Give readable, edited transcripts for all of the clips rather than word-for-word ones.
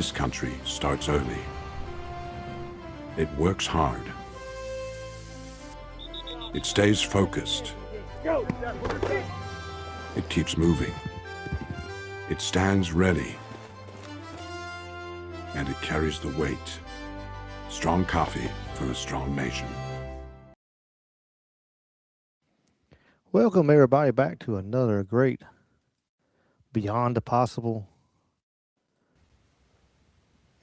this country starts early. It works hard. It stays focused. It keeps moving. It stands ready. And it carries the weight. Strong coffee for a strong nation. Welcome everybody back to another great Beyond the Possible.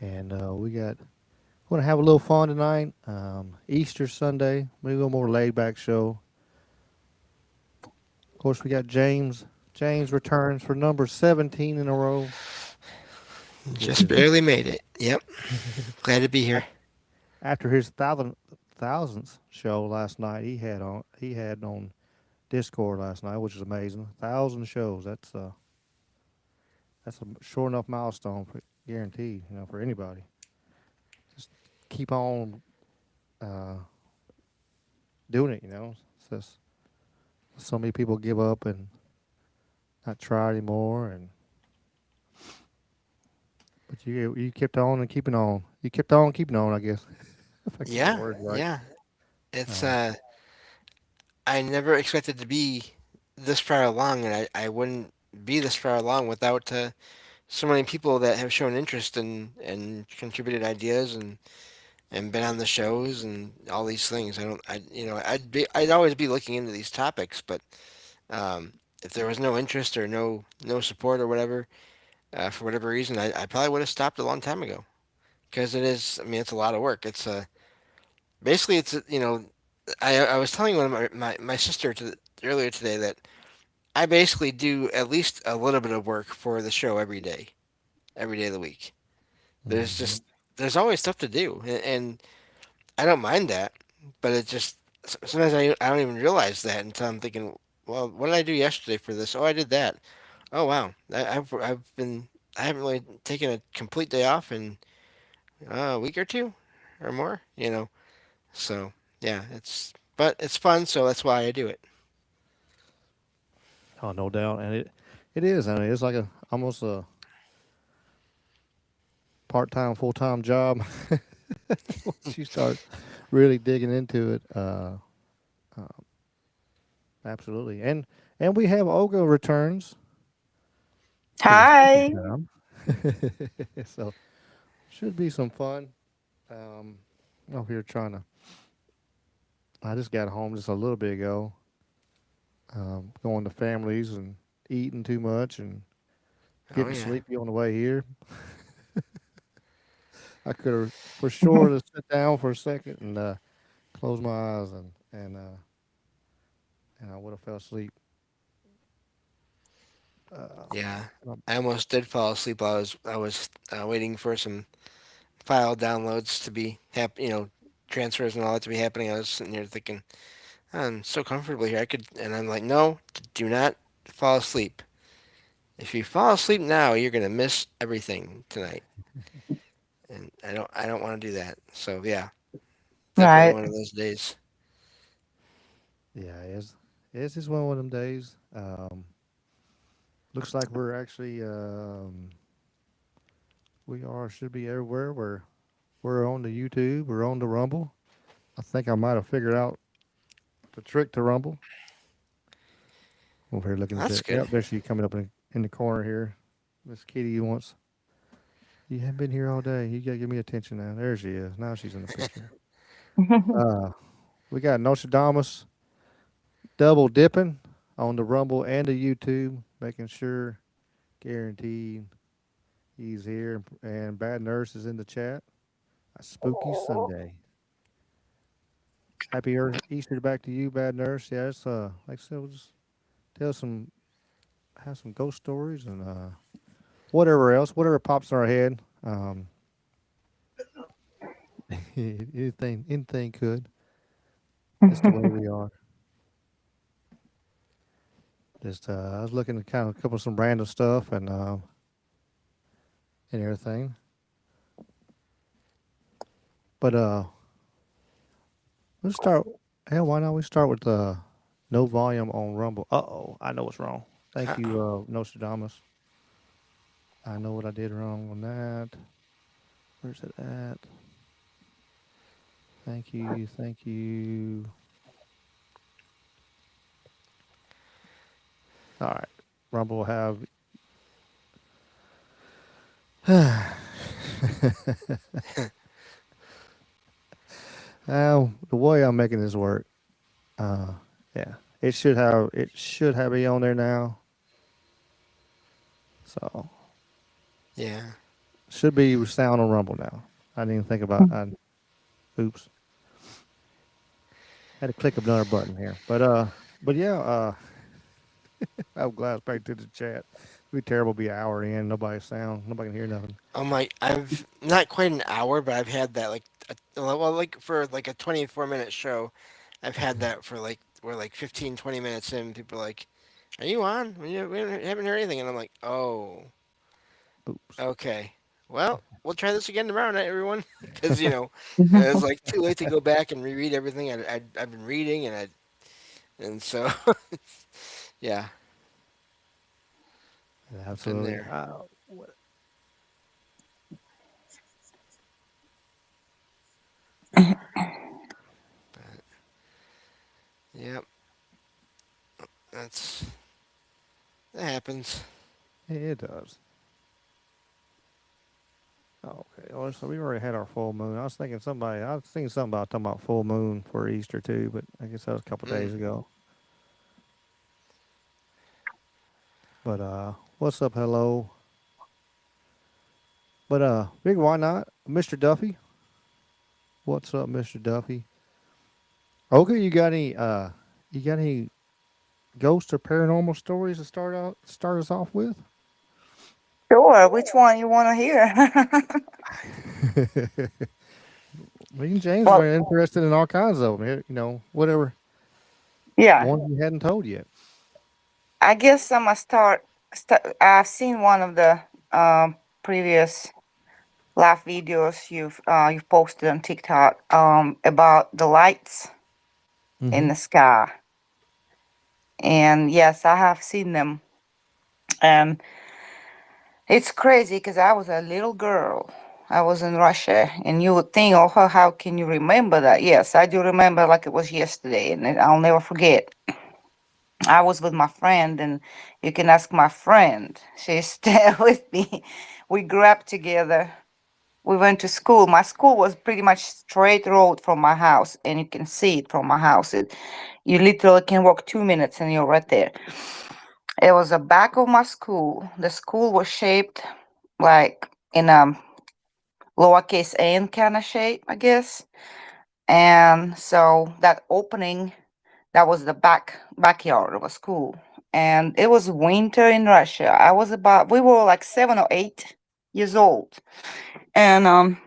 And we're going to have a little fun tonight. Easter Sunday, maybe a little more laid back show. Of course, we got James. James returns for number 17 in a row. Just barely made it. Yep. Glad to be here. After his thousandth show last night, he had on Discord last night, which is amazing. 1,000 shows. That's a sure enough milestone, guaranteed. For anybody. Just keep on doing it. It's just so many people give up and not try anymore, but you kept on and keeping on. You kept on keeping on, I guess. If I get the Yeah. word right. Yeah. It's Uh, I never expected to be this far along, and I wouldn't be this far along without so many people that have shown interest and contributed ideas and been on the shows and all these things. I'd always be looking into these topics, but if there was no interest or no support or whatever, for whatever reason, I probably would have stopped a long time ago. Because it is, I mean, it's a lot of work. It's basically I was telling one of my sister earlier today that I basically do at least a little bit of work for the show every day of the week. There's mhm. just there's always stuff to do, and I don't mind that, but it just sometimes I don't even realize that until I'm thinking, well, what did I do yesterday for this? Oh, I did that. Oh wow, I haven't really taken a complete day off in a week or two or more. So yeah, it's fun, so that's why I do it. Oh, no doubt, and it is. I mean, it's like almost a part-time, full-time job. Once you start really digging into it, uh, absolutely. And we have Olga returns for the second Hi. time, so should be some fun. Um, over here trying to. I just got home just a little bit ago. Going to families and eating too much and Oh getting yeah, sleepy on the way here. I could have for sure to sit down for a second and close my eyes and I would have fell asleep. Uh, yeah. um, I almost did fall asleep. I was waiting for some file downloads to be transfers and all that to be happening. I was sitting here thinking, I'm so comfortable here. And I'm like, no, do not fall asleep. If you fall asleep now, you're gonna miss everything tonight, and I don't want to do that. So yeah, definitely Right. one of those days. yeah, it's just one of them days. Looks like we're actually we are should be everywhere. We're on the YouTube. We're on the Rumble. I think I might have figured out the trick to Rumble. Over here looking at That's that. good. Yep, there she coming up in the corner here. Miss Kitty wants. You haven't been here all day. You gotta give me attention now. There she is. Now she's in the picture. Uh, we got Nostradamus double dipping on the Rumble and the YouTube, making sure guaranteed he's here. And Bad Nurse is in the chat. A spooky Sunday. Happy Easter back to you, Bad Nurse. Yeah, it's like I said, we'll just tell have some ghost stories and whatever else, whatever pops in our head. Anything could. Just the way we are. Just I was looking at kind of a couple of some random stuff and everything. But let's start. Hell, why not we start with no volume on Rumble? Uh oh, I know what's wrong. Thank Uh-oh. you, Nostradamus. I know what I did wrong on that. Where's it at? Thank you. Thank you. All right. Rumble will have. The way I'm making this work, uh, yeah, it should have me on there now. So Yeah. should be sound on Rumble now. I didn't even think about. Oops, had to click another button here. But yeah, I'm glad back to the chat. It'd be terrible. Be an hour in, nobody sound, nobody can hear nothing. Oh my! I've not quite an hour, but I've had that like well, like for like a 24-minute show, I've had that for like we're like 15, 20 minutes in. People are like, "Are you on? We haven't heard anything," and I'm like, "Oh, Oops. okay. Well, we'll try this again tomorrow night, everyone." Because it's like too late to go back and reread everything I've been reading, and so yeah, Yeah, been absolutely. there. But yeah, that's that happens. It does. Okay. Well, so we already had our full moon. I was thinking something about talking about full moon for Easter too, but I guess that was a couple Mm. days ago. But what's up? Hello. But big why not, Mr. Duffy? What's up, Mr. Duffy? Okay, you got any ghost or paranormal stories to start us off with? Sure. Which one you want to hear? Me and James have Well, been interested in all kinds of them. Whatever yeah. one you hadn't told yet. I guess I'm gonna start. I've seen one of the previous live videos you've posted on TikTok about the lights in Mm-hmm. the sky, and yes, I have seen them, and it's crazy because I was a little girl. I was in Russia, and you would think, oh, how can you remember that? Yes, I do remember like it was yesterday, and I'll never forget. I was with my friend, and you can ask my friend. She's there with me. We grew up together. We went to school. My school was pretty much straight road from my house, and you can see it from my house. You literally can walk 2 minutes, and you're right there. It was the back of my school. The school was shaped like in a lowercase n kind of shape, I guess. And so that opening, that was the backyard of a school. And it was winter in Russia. We were like 7 or 8 years old. And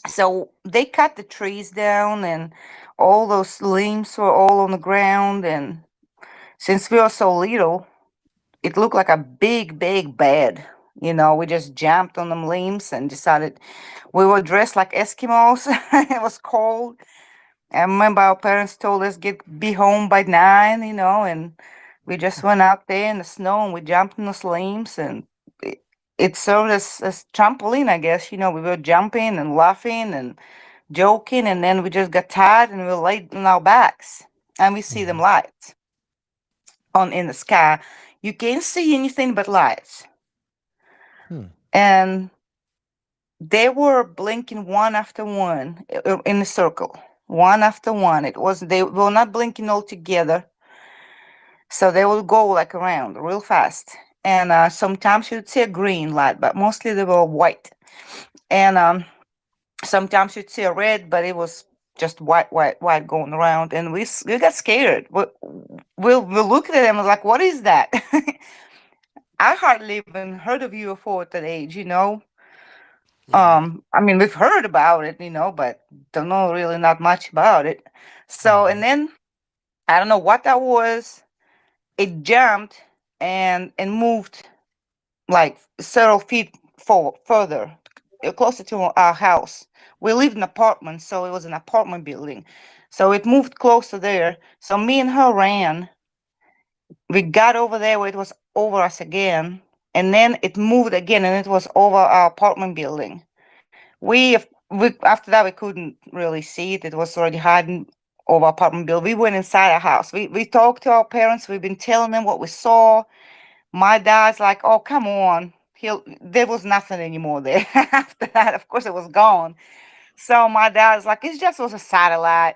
so they cut the trees down, and all those limbs were all on the ground. And since we were so little, it looked like a big, big bed. We just jumped on them limbs and decided we were dressed like Eskimos. It was cold. I remember our parents told us be home by 9, and we just went out there in the snow and we jumped in the limbs, and it, it served as trampoline, I guess. We were jumping and laughing and joking, and then we just got tired and we laid on our backs, and we see them Mm-hmm. lights on in the sky. You can't see anything but lights, Hmm. and they were blinking one after one in a circle, one after one. They were not blinking all together, so they will go like around real fast. And sometimes you'd see a green light, but mostly they were white. And sometimes you'd see a red, but it was just white, white, white going around. And we got scared. We'll look at them like, what is that? I hardly even heard of UFO at that age. Yeah. I mean, we've heard about it, but don't know really not much about it. So, Mm-hmm. and then I don't know what that was. It jumped and moved like several feet further, closer to our house. We lived in an apartment, so it was an apartment building. So it moved closer there. So me and her ran. We got over there where it was over us again, and then it moved again, and it was over our apartment building. we after that we couldn't really see it. It was already hiding over apartment building. We went inside our house. We talked to our parents. We've been telling them what we saw. My dad's like, "Oh, come on." There was nothing anymore there. After that, of course, it was gone. So my dad's like, "It just was a satellite."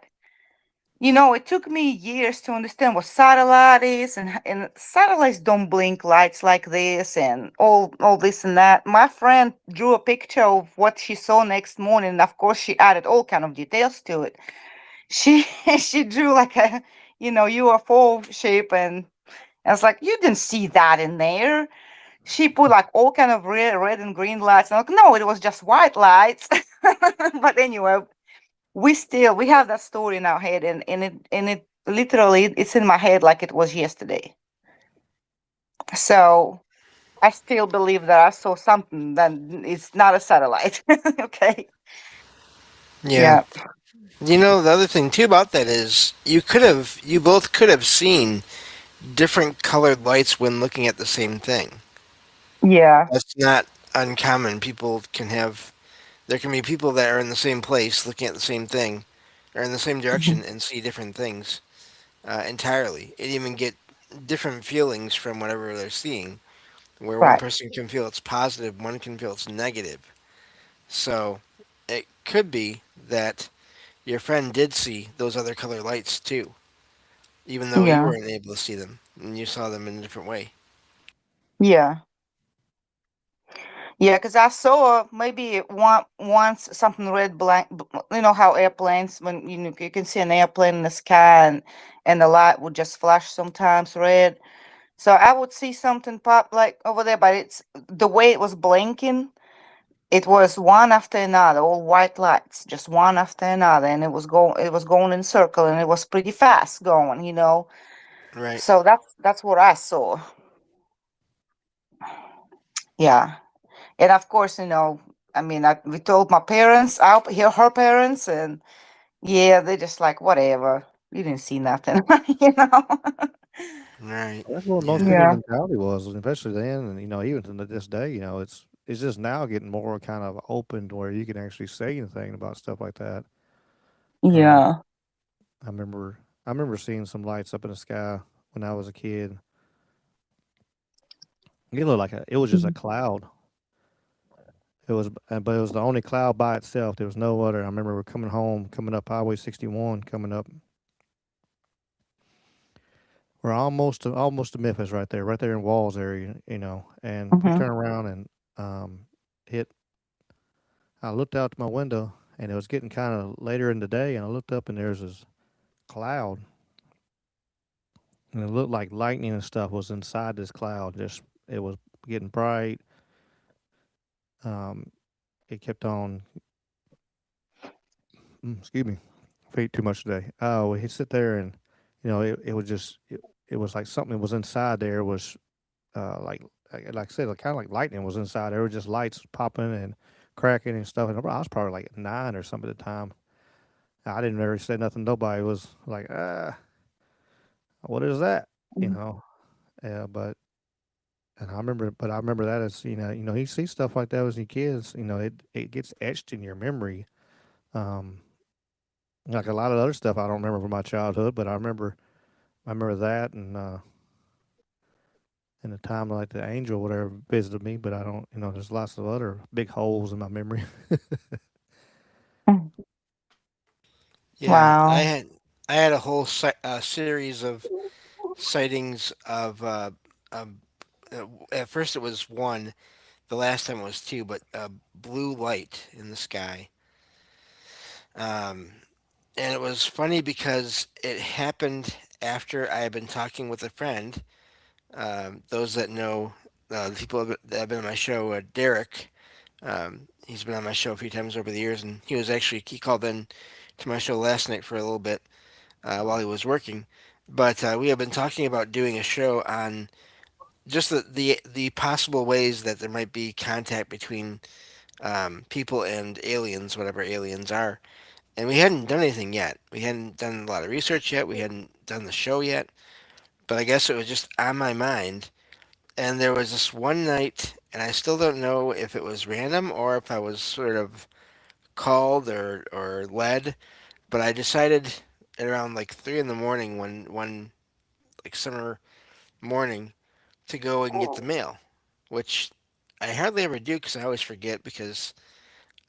It took me years to understand what satellite is, and satellites don't blink lights like this, and all this and that. My friend drew a picture of what she saw next morning, and of course, she added all kind of details to it. She she drew like a UFO shape, and I was like, "You didn't see that in there." She put like all kind of red and green lights. And I'm like, "No, it was just white lights." But anyway, we have that story in our head, and it literally it's in my head like it was yesterday. So I still believe that I saw something that it's not a satellite. Okay. Yeah. Yeah. The other thing too about that is you both could have seen different colored lights when looking at the same thing. Yeah. That's not uncommon. There can be people that are in the same place looking at the same thing, or in the same Mhm. direction and see different things entirely, and even get different feelings from whatever they're seeing. Where one Right. person can feel it's positive, one can feel it's negative. So it could be that your friend did see those other color lights too, even though you Yeah. weren't able to see them and you saw them in a different way. Yeah. Yeah, because I saw maybe once something red blank. You know how airplanes, when you can see an airplane in the sky, and the light would just flash sometimes red. So I would see something pop like over there, but it's the way it was blinking. It was one after another, all white lights, just one after another, and it was going in circle, and it was pretty fast going. Right. So that's what I saw. Yeah. And of course, I mean, we told my parents, her parents, and yeah, they're just like, whatever. You didn't see nothing, you know? Right. That's what most Yeah. people's Yeah. mentality was, especially then, and even to this day. It's just now getting more kind of open to where you can actually say anything about stuff like that. Um, Yeah. I remember seeing some lights up in the sky when I was a kid. It was just a Mhm. cloud. But it was the only cloud by itself. There was no other. I remember we're coming home, coming up Highway 61, coming up. We're almost to Memphis right there in Walls area, and we Mhm. turn around and hit. I looked out my window and it was getting kind of later in the day, and I looked up and there's this cloud, and it looked like lightning and stuff was inside this cloud. Just it was getting bright. Um, it kept on. Excuse me, I ate too much today. We sit there and it was it was like something was inside there was like I said, kind of like lightning was inside. There were just lights popping and cracking and stuff. And I was probably like 9 or something at the time. I didn't ever say nothing. Nobody was like, what is that? You Mhm. know. Yeah, but I remember that as you see stuff like that as you kids. It gets etched in your memory. Um, like a lot of other stuff I don't remember from my childhood, but I remember that and the time like the angel whatever visited me, but I don't. There's lots of other big holes in my memory. Yeah. I Wow. had I had a whole series of sightings of. At first, it was one. The last time it was two, but blue light in the sky. Um, and it was funny because it happened after I had been talking with a friend. Those that know the people that have been on my show, Derek. He's been on my show a few times over the years, and he called in to my show last night for a little bit while he was working. But we have been talking about doing a show on just the possible ways that there might be contact between people and aliens, whatever aliens are. And we hadn't done anything yet. We hadn't done a lot of research yet. We hadn't done the show yet. But I guess it was just on my mind. And there was this one night, and I still don't know if it was random or if I was sort of called or led, but I decided at around like 3 in the morning one like summer morning to go and get the mail, which I hardly ever do because I always forget because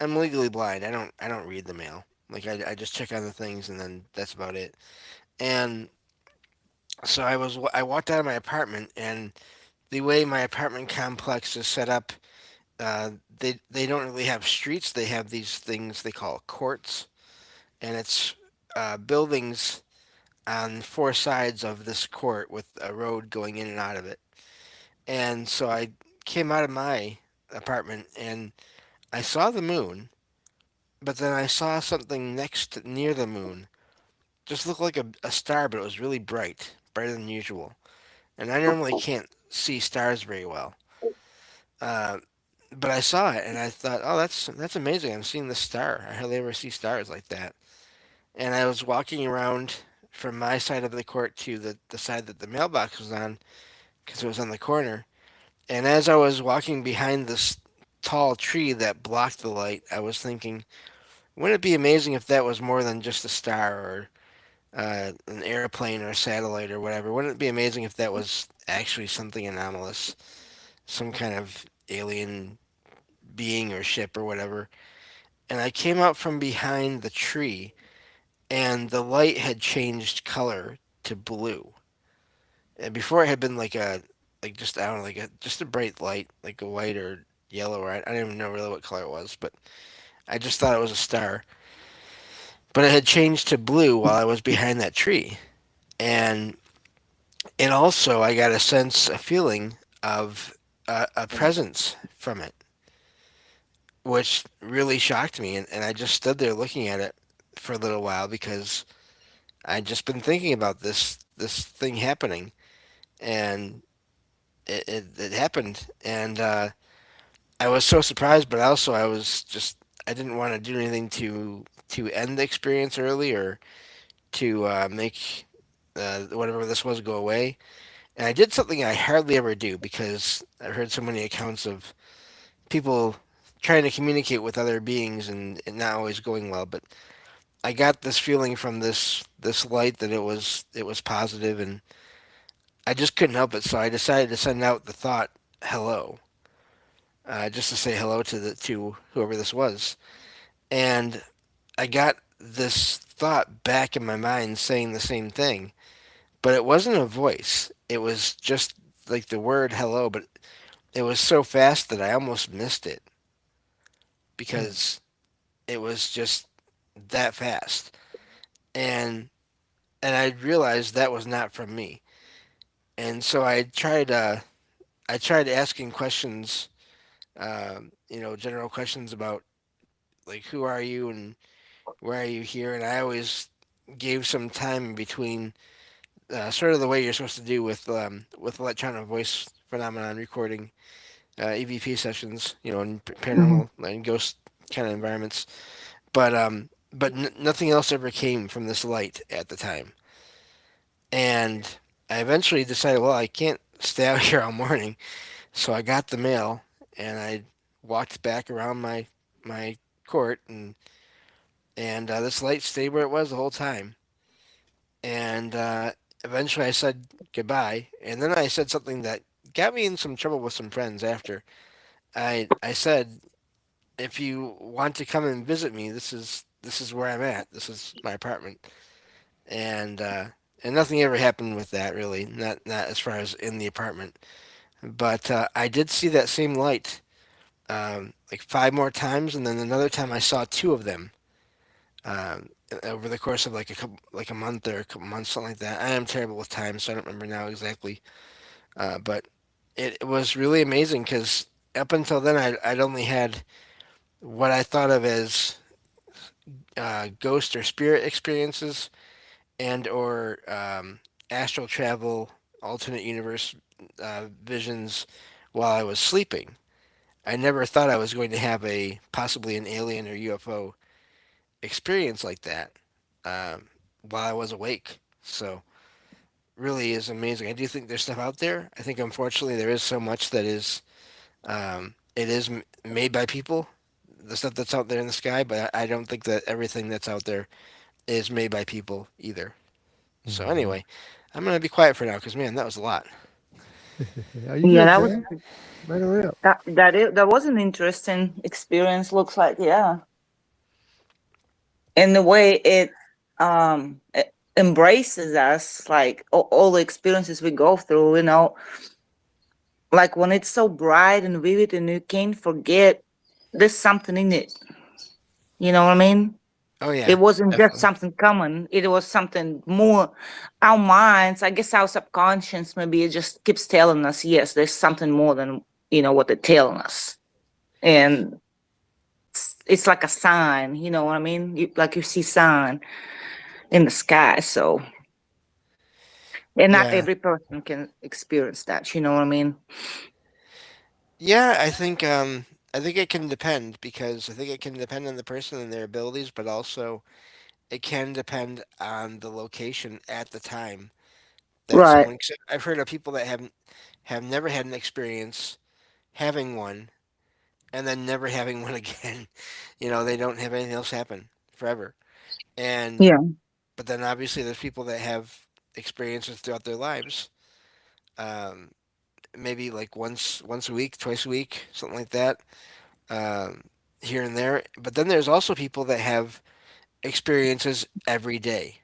I'm legally blind. I don't read the mail. Like I just check on the things and then that's about it. And so I walked out of my apartment, and the way my apartment complex is set up, they don't really have streets. They have these things they call courts, and it's buildings on four sides of this court with a road going in and out of it. And so I came out of my apartment and I saw the moon, but then I saw something near the moon. Just looked like a star, but it was really bright, brighter than usual. And I normally can't see stars very well. Uh, but I saw it and I thought, oh, that's amazing. I'm seeing this star. I hardly ever see stars like that. And I was walking around from my side of the court to the side that the mailbox was on because it was on the corner. And as I was walking behind this tall tree that blocked the light, I was thinking, wouldn't it be amazing if that was more than just a star or an airplane or a satellite or whatever? Wouldn't it be amazing if that was actually something anomalous, some kind of alien being or ship or whatever? And I came out from behind the tree, and the light had changed color to blue. And before it had been like just I don't know, just a bright light, like a white or yellow, or I don't even know really what color it was, but I just thought it was a star. But it had changed to blue while I was behind that tree, and also I got a feeling of a presence from it, which really shocked me, and I just stood there looking at it for a little while because I'd just been thinking about this thing happening, and it happened, and I was so surprised, but also I didn't want to do anything to end the experience early or to make whatever this was go away. And I did something I hardly ever do because I've heard so many accounts of people trying to communicate with other beings and it not always going well. But I got this feeling from this light that it was positive, and I just couldn't help it. So I decided to send out the thought "hello," just to say hello to whoever this was. And I got this thought back in my mind saying the same thing, but it wasn't a voice. It was just like the word hello, but it was so fast that I almost missed it Hmm. because it was just that fast. And I realized that was not from me. And so I tried asking questions, general questions about like who are you and why are you here? And I always gave some time in between, sort of the way you're supposed to do with electronic voice phenomenon recording, EVP sessions, in Mhm. paranormal and ghost kind of environments. But nothing else ever came from this light at the time, and I eventually decided, well, I can't stay out here all morning, so I got the mail and I walked back around my court, and this light stayed where it was the whole time. And eventually I said goodbye, and then I said something that got me in some trouble with some friends after. I said, if you want to come and visit me, this is where I'm at. This is my apartment, and nothing ever happened with that really. Not as far as in the apartment, but I did see that same light like five more times, and then another time I saw two of them over the course of like a month or a couple months, something like that. I am terrible with time, so I don't remember now exactly. But it was really amazing because up until then, I'd only had what I thought of as ghost or spirit experiences and or astral travel, alternate universe visions while I was sleeping. I never thought I was going to have a possibly an alien or UFO experience like that um, while I was awake. So really is amazing. I do think there's stuff out there. I think unfortunately there is so much that is it is made by people the stuff that's out there in the sky, but I don't think that everything that's out there is made by people either. So Mm-hmm. anyway, I'm gonna be quiet for now because man, that was a lot. Are you Yeah, good, that was Sam? Let her rip. that was an interesting experience. Looks like, yeah, and the way it embraces us, like all the experiences we go through. Like when it's so bright and vivid, and you can't forget. There's something in it. You know what I mean? Oh yeah, It wasn't just definitely. something common. It was something more. Our minds, I guess, our subconscious, maybe it just keeps telling us, yes, there's something more than what they're telling us, and it's like a sign. You know what I mean? Like you see sign in the sky. So, and not Yeah, every person can experience that. You know what I mean? yeah. I think it can depend because I think it can depend on the person and their abilities, but also it can depend on the location at the time that Right. someone. 'Cause I've heard of people that have never had an experience having one and then never having one again. They don't have anything else happen forever. And Yeah. but then obviously there's people that have experiences throughout their lives. Um, Maybe like once a week, twice a week, something like that, um, here and there. But then there's also people that have experiences every day.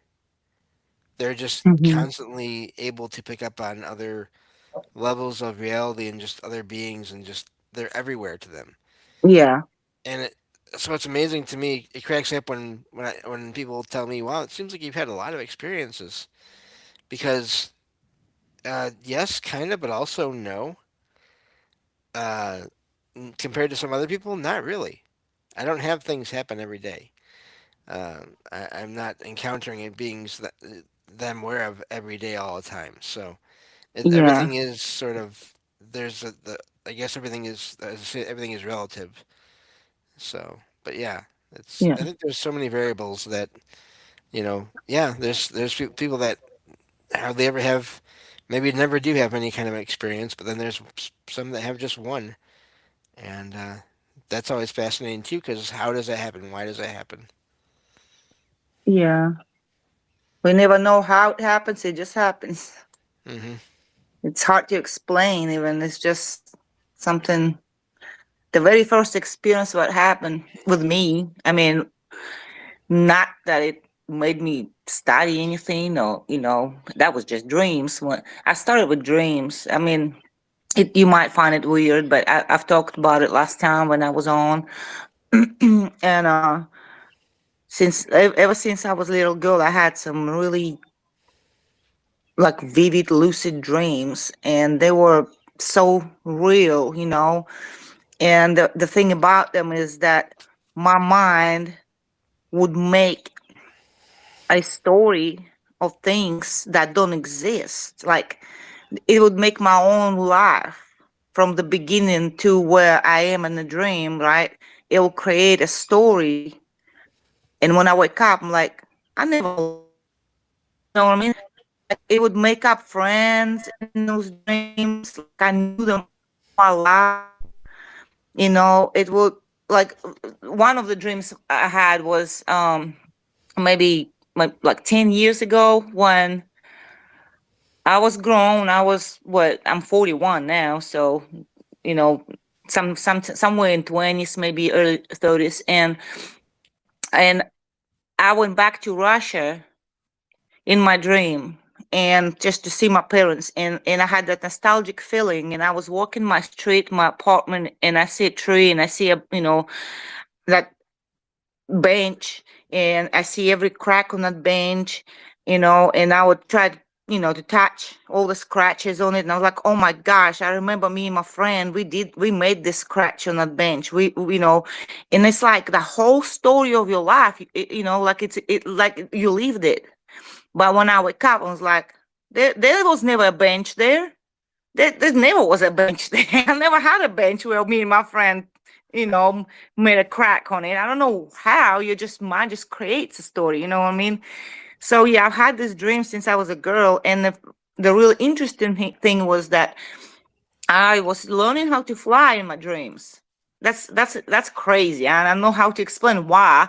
They're just Hmm. constantly able to pick up on other levels of reality and just other beings and just they're everywhere to them. Yeah. And so it's amazing to me. It cracks me up when people tell me, "Wow, it seems like you've had a lot of experiences." Because yes, kind of, but also no. Uh, Compared to some other people, not really. I don't have things happen every day. I'm not encountering beings that I'm aware of every day all the time. So Yeah. everything is sort of there's the I guess everything is as I say, everything is relative. So, but yeah, it's Yeah. I think there's so many variables that yeah, there's people that hardly ever have, maybe never do have any kind of experience, but then there's some that have just one, and that's always fascinating too. Because how does that happen? Why does that happen? Yeah. We never know how it happens. It just happens. Hmm. It's hard to explain. Even it's just something. The very first experience what happened with me. I mean, not that it made me study anything, or that was just dreams. When I started with dreams, I mean, you might find it weird, but I've talked about it last time when I was on. And ever since I was a little girl, I had some really like vivid, lucid dreams, and they were so real. And the thing about them is that my mind would make a story of things that don't exist. Like it would make my own life from the beginning to where I am in the dream, right? It will create a story. And when I wake up, I'm like, I never lived that. You know what I mean? Like it would make up friends in those dreams. Like I knew them all my life. It would, like, one of the dreams I had was maybe like 10 years ago, when I was grown. I was, what, I'm 41 now, so you know somewhere in 20s, maybe early 30s. And I went back to Russia in my dream, and just to see my parents, and I had that nostalgic feeling, and I was walking my street, my apartment, and I see a tree, and I see that bench, and I see every crack on that bench, and I would try to touch all the scratches on it. And I was like, oh my gosh, I remember me and my friend, we made this scratch on that bench. And it's like the whole story of your life, like like you lived it. But when I wake up, I was like, there was never a bench there. There never was a bench there. I never had a bench where me and my friend, you know, made a crack on it. I don't know how. Mind just creates a story. You know what I mean? So yeah, I've had this dream since I was a girl, and the real interesting thing was that I was learning how to fly in my dreams. That's crazy, and I don't know how to explain why.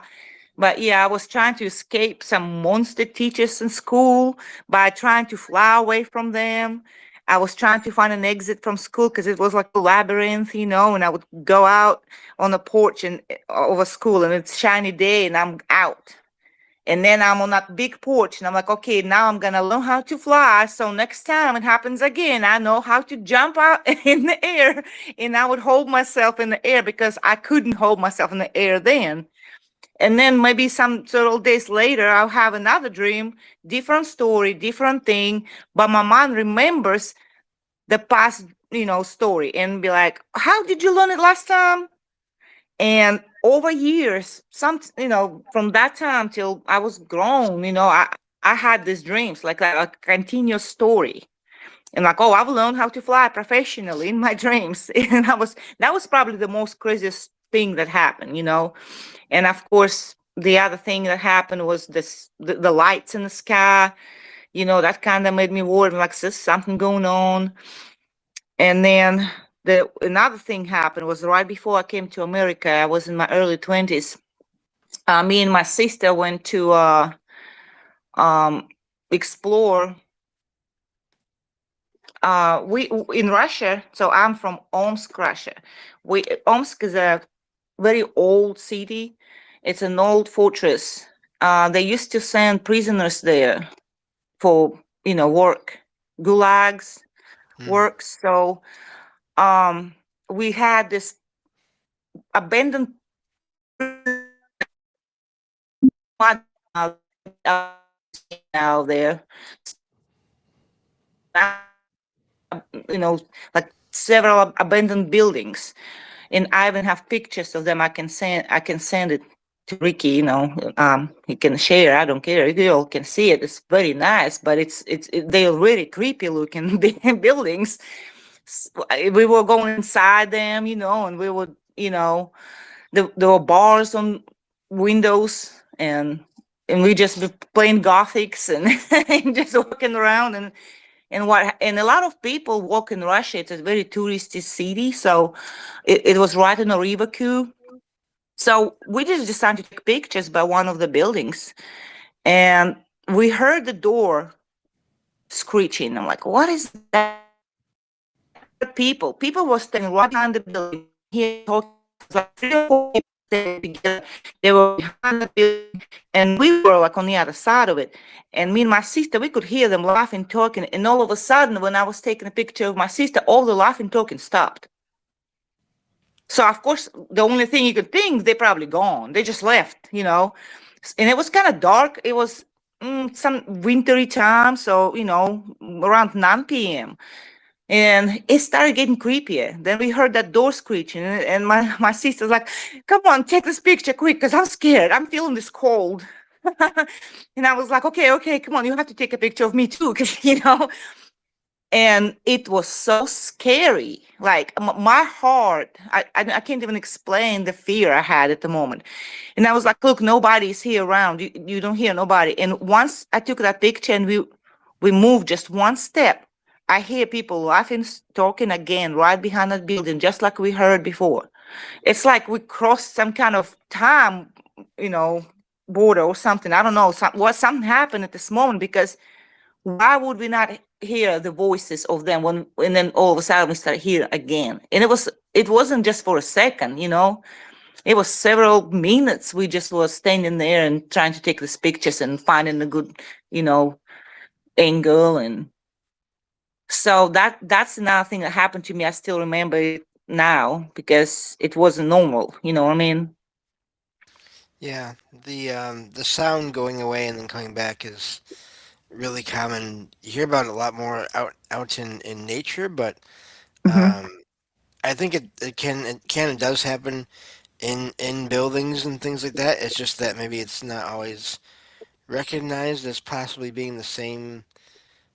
But yeah, I was trying to escape some monster teachers in school by trying to fly away from them. I was trying to find an exit from school because it was like a labyrinth, and I would go out on the porch and over school, and it's shiny day, and I'm out. And then I'm on that big porch, and I'm like, okay, now I'm gonna learn how to fly. So next time it happens again, I know how to jump out in the air, and I would hold myself in the air because I couldn't hold myself in the air then. And then maybe some several days later, I'll have another dream, different story, different thing. But my mind remembers the past, story and be like, how did you learn it last time? And over years, from that time till I was grown, I had these dreams, like a continuous story. And like, oh, I've learned how to fly professionally in my dreams. And that was probably the most craziest thing that happened. And of course, the other thing that happened was the lights in the sky. That kind of made me worried, like, is something going on? And then the another thing happened was right before I came to America. I was in my early 20s. Me and my sister went to um, explore. We in Russia. So I'm from Omsk, Russia. Omsk is a very old city. It's an old fortress. They used to send prisoners there for work, gulags, Hmm. works. So um, we had this abandoned mud now there. Like several abandoned buildings, and I even have pictures of them. I can send it to Ricky. He can share. I don't care. You all can see it. It's very nice, but they're really creepy looking buildings. We were going inside them, and we would, there were bars on windows, and we just be playing gothics and, and just walking around and a lot of people walk in Russia. It's a very touristy city, so it was right in a river queue. So we just decided to take pictures by one of the buildings, and we heard the door screeching. I'm like, what is that? And we heard people. People were standing right behind the building. We can hear talking. It was like 3 or 4 people standing together. They were behind the building, and we were like on the other side of it. And me and my sister, we could hear them laughing, talking. And all of a sudden, when I was taking a picture of my sister, all the laughing, talking stopped. So of course, the only thing you could think, they probably gone. They just left. And it was kind of dark. It was some wintry time, so around 9 p.m. And it started getting creepier. Then we heard that door screeching, and my sister's like, "Come on, take this picture quick, cause I'm scared. I'm feeling this cold." And I was like, "Okay, okay, come on, you have to take a picture of me too, cause And it was so scary. Like my heart, I can't even explain the fear I had at the moment. And I was like, "Look, nobody's here around. You don't hear nobody." And once I took that picture and we moved just one step, I hear people laughing, talking again right behind that building, just like we heard before. It's like we crossed some kind of time, you know, border or something. I don't know. Something happened at this moment because why would we not hear the voices of them when and then all of a sudden we start hearing again? And it wasn't just for a second. It was several minutes. We just was standing there and trying to take these pictures and finding a good, you know, angle. And so that's another thing that happened to me. I still remember it now because it wasn't normal. You know what I mean? Yeah, the sound going away and then coming back is really common. You hear about it a lot more out in nature, but Mm-hmm. um, I think it can and does happen in buildings and things like that. It's just that maybe it's not always recognized as possibly being the same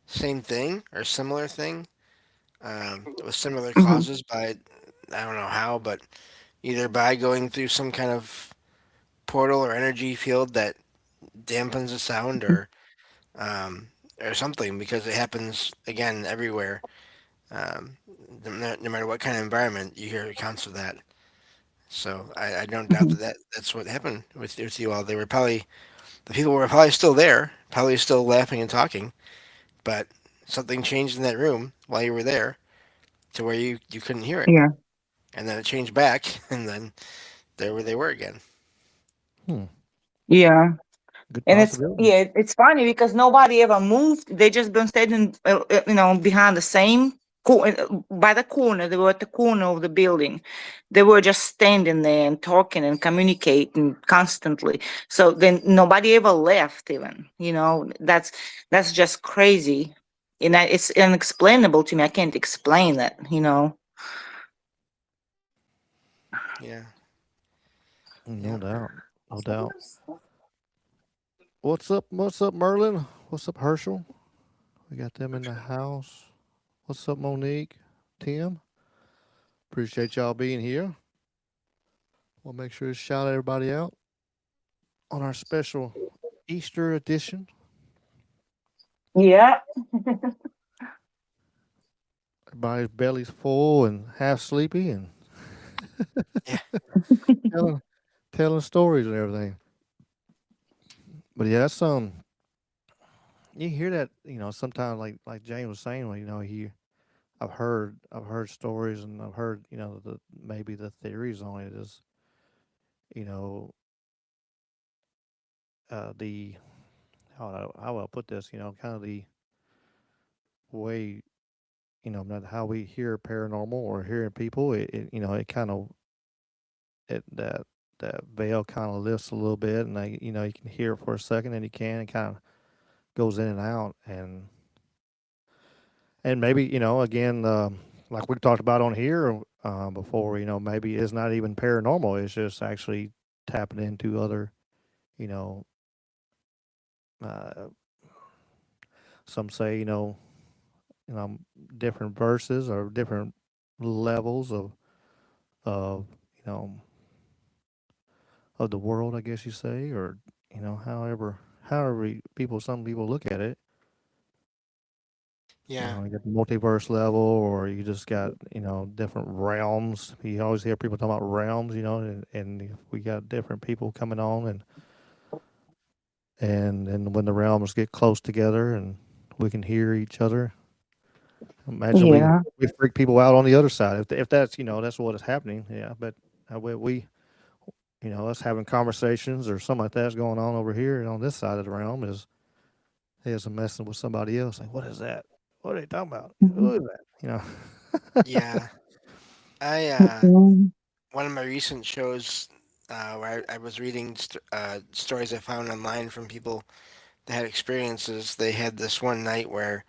thing or similar thing with similar Mm-hmm. causes by I don't know how, but either by going through some kind of portal or energy field that dampens the sound um, or something because it happens again everywhere. Um, no matter what kind of environment, you hear accounts of that. So I don't doubt that's what happened with you all. They were probably the people were probably still there, probably still laughing and talking, but something changed in that room while you were there to where you couldn't hear it, Yeah. and then it changed back, and then there they were again. Hmm. Yeah. Good And it's possibility. yeah, it's funny because nobody ever moved. They just been standing, behind the same by the corner. They were at the corner of the building. They were just standing there and talking and communicating constantly. So then nobody ever left. Even that's just crazy, and it's unexplainable to me. I can't explain it. Yeah, No yeah. doubt. No doubt. What's up? What's up, Merlin? What's up, Herschel? We got them in the house. What's up, Monique? Tim? Appreciate y'all being here. We'll make sure to shout everybody out on our special Easter edition. Yeah. Everybody's belly's full and half sleepy and Yeah, telling telling stories and everything. But yeah, that's you hear that, sometimes like James was saying, well, I've heard stories and I've heard, the maybe the theories on it is, you know, the how will I put this, kind of the way, not how we hear paranormal or hearing people, it kind of it that veil kind of lifts a little bit, and you can hear it for a second, and you can, it kind of goes in and out, and maybe again, like we talked about on here before, maybe it's not even paranormal, it's just actually tapping into other, you know, uh, some say, you know different verses or different levels of you know of the world, I guess you say, or however some people look at it. yeah, You got the multiverse level, or you just got different realms. You always hear people talking about realms, and we got different people coming on, and when the realms get close together and we can hear each other. Imagine we Yeah. we freak people out on the other side if that's that's what is happening. Yeah, but we us having conversations or something like that's going on over here and on this side of the realm is messing with somebody else. Like, what is that? What are they talking about? Mhm. Who is that? yeah. I Mhm. One of my recent shows where I was reading stories I found online from people that had experiences. They had this one night where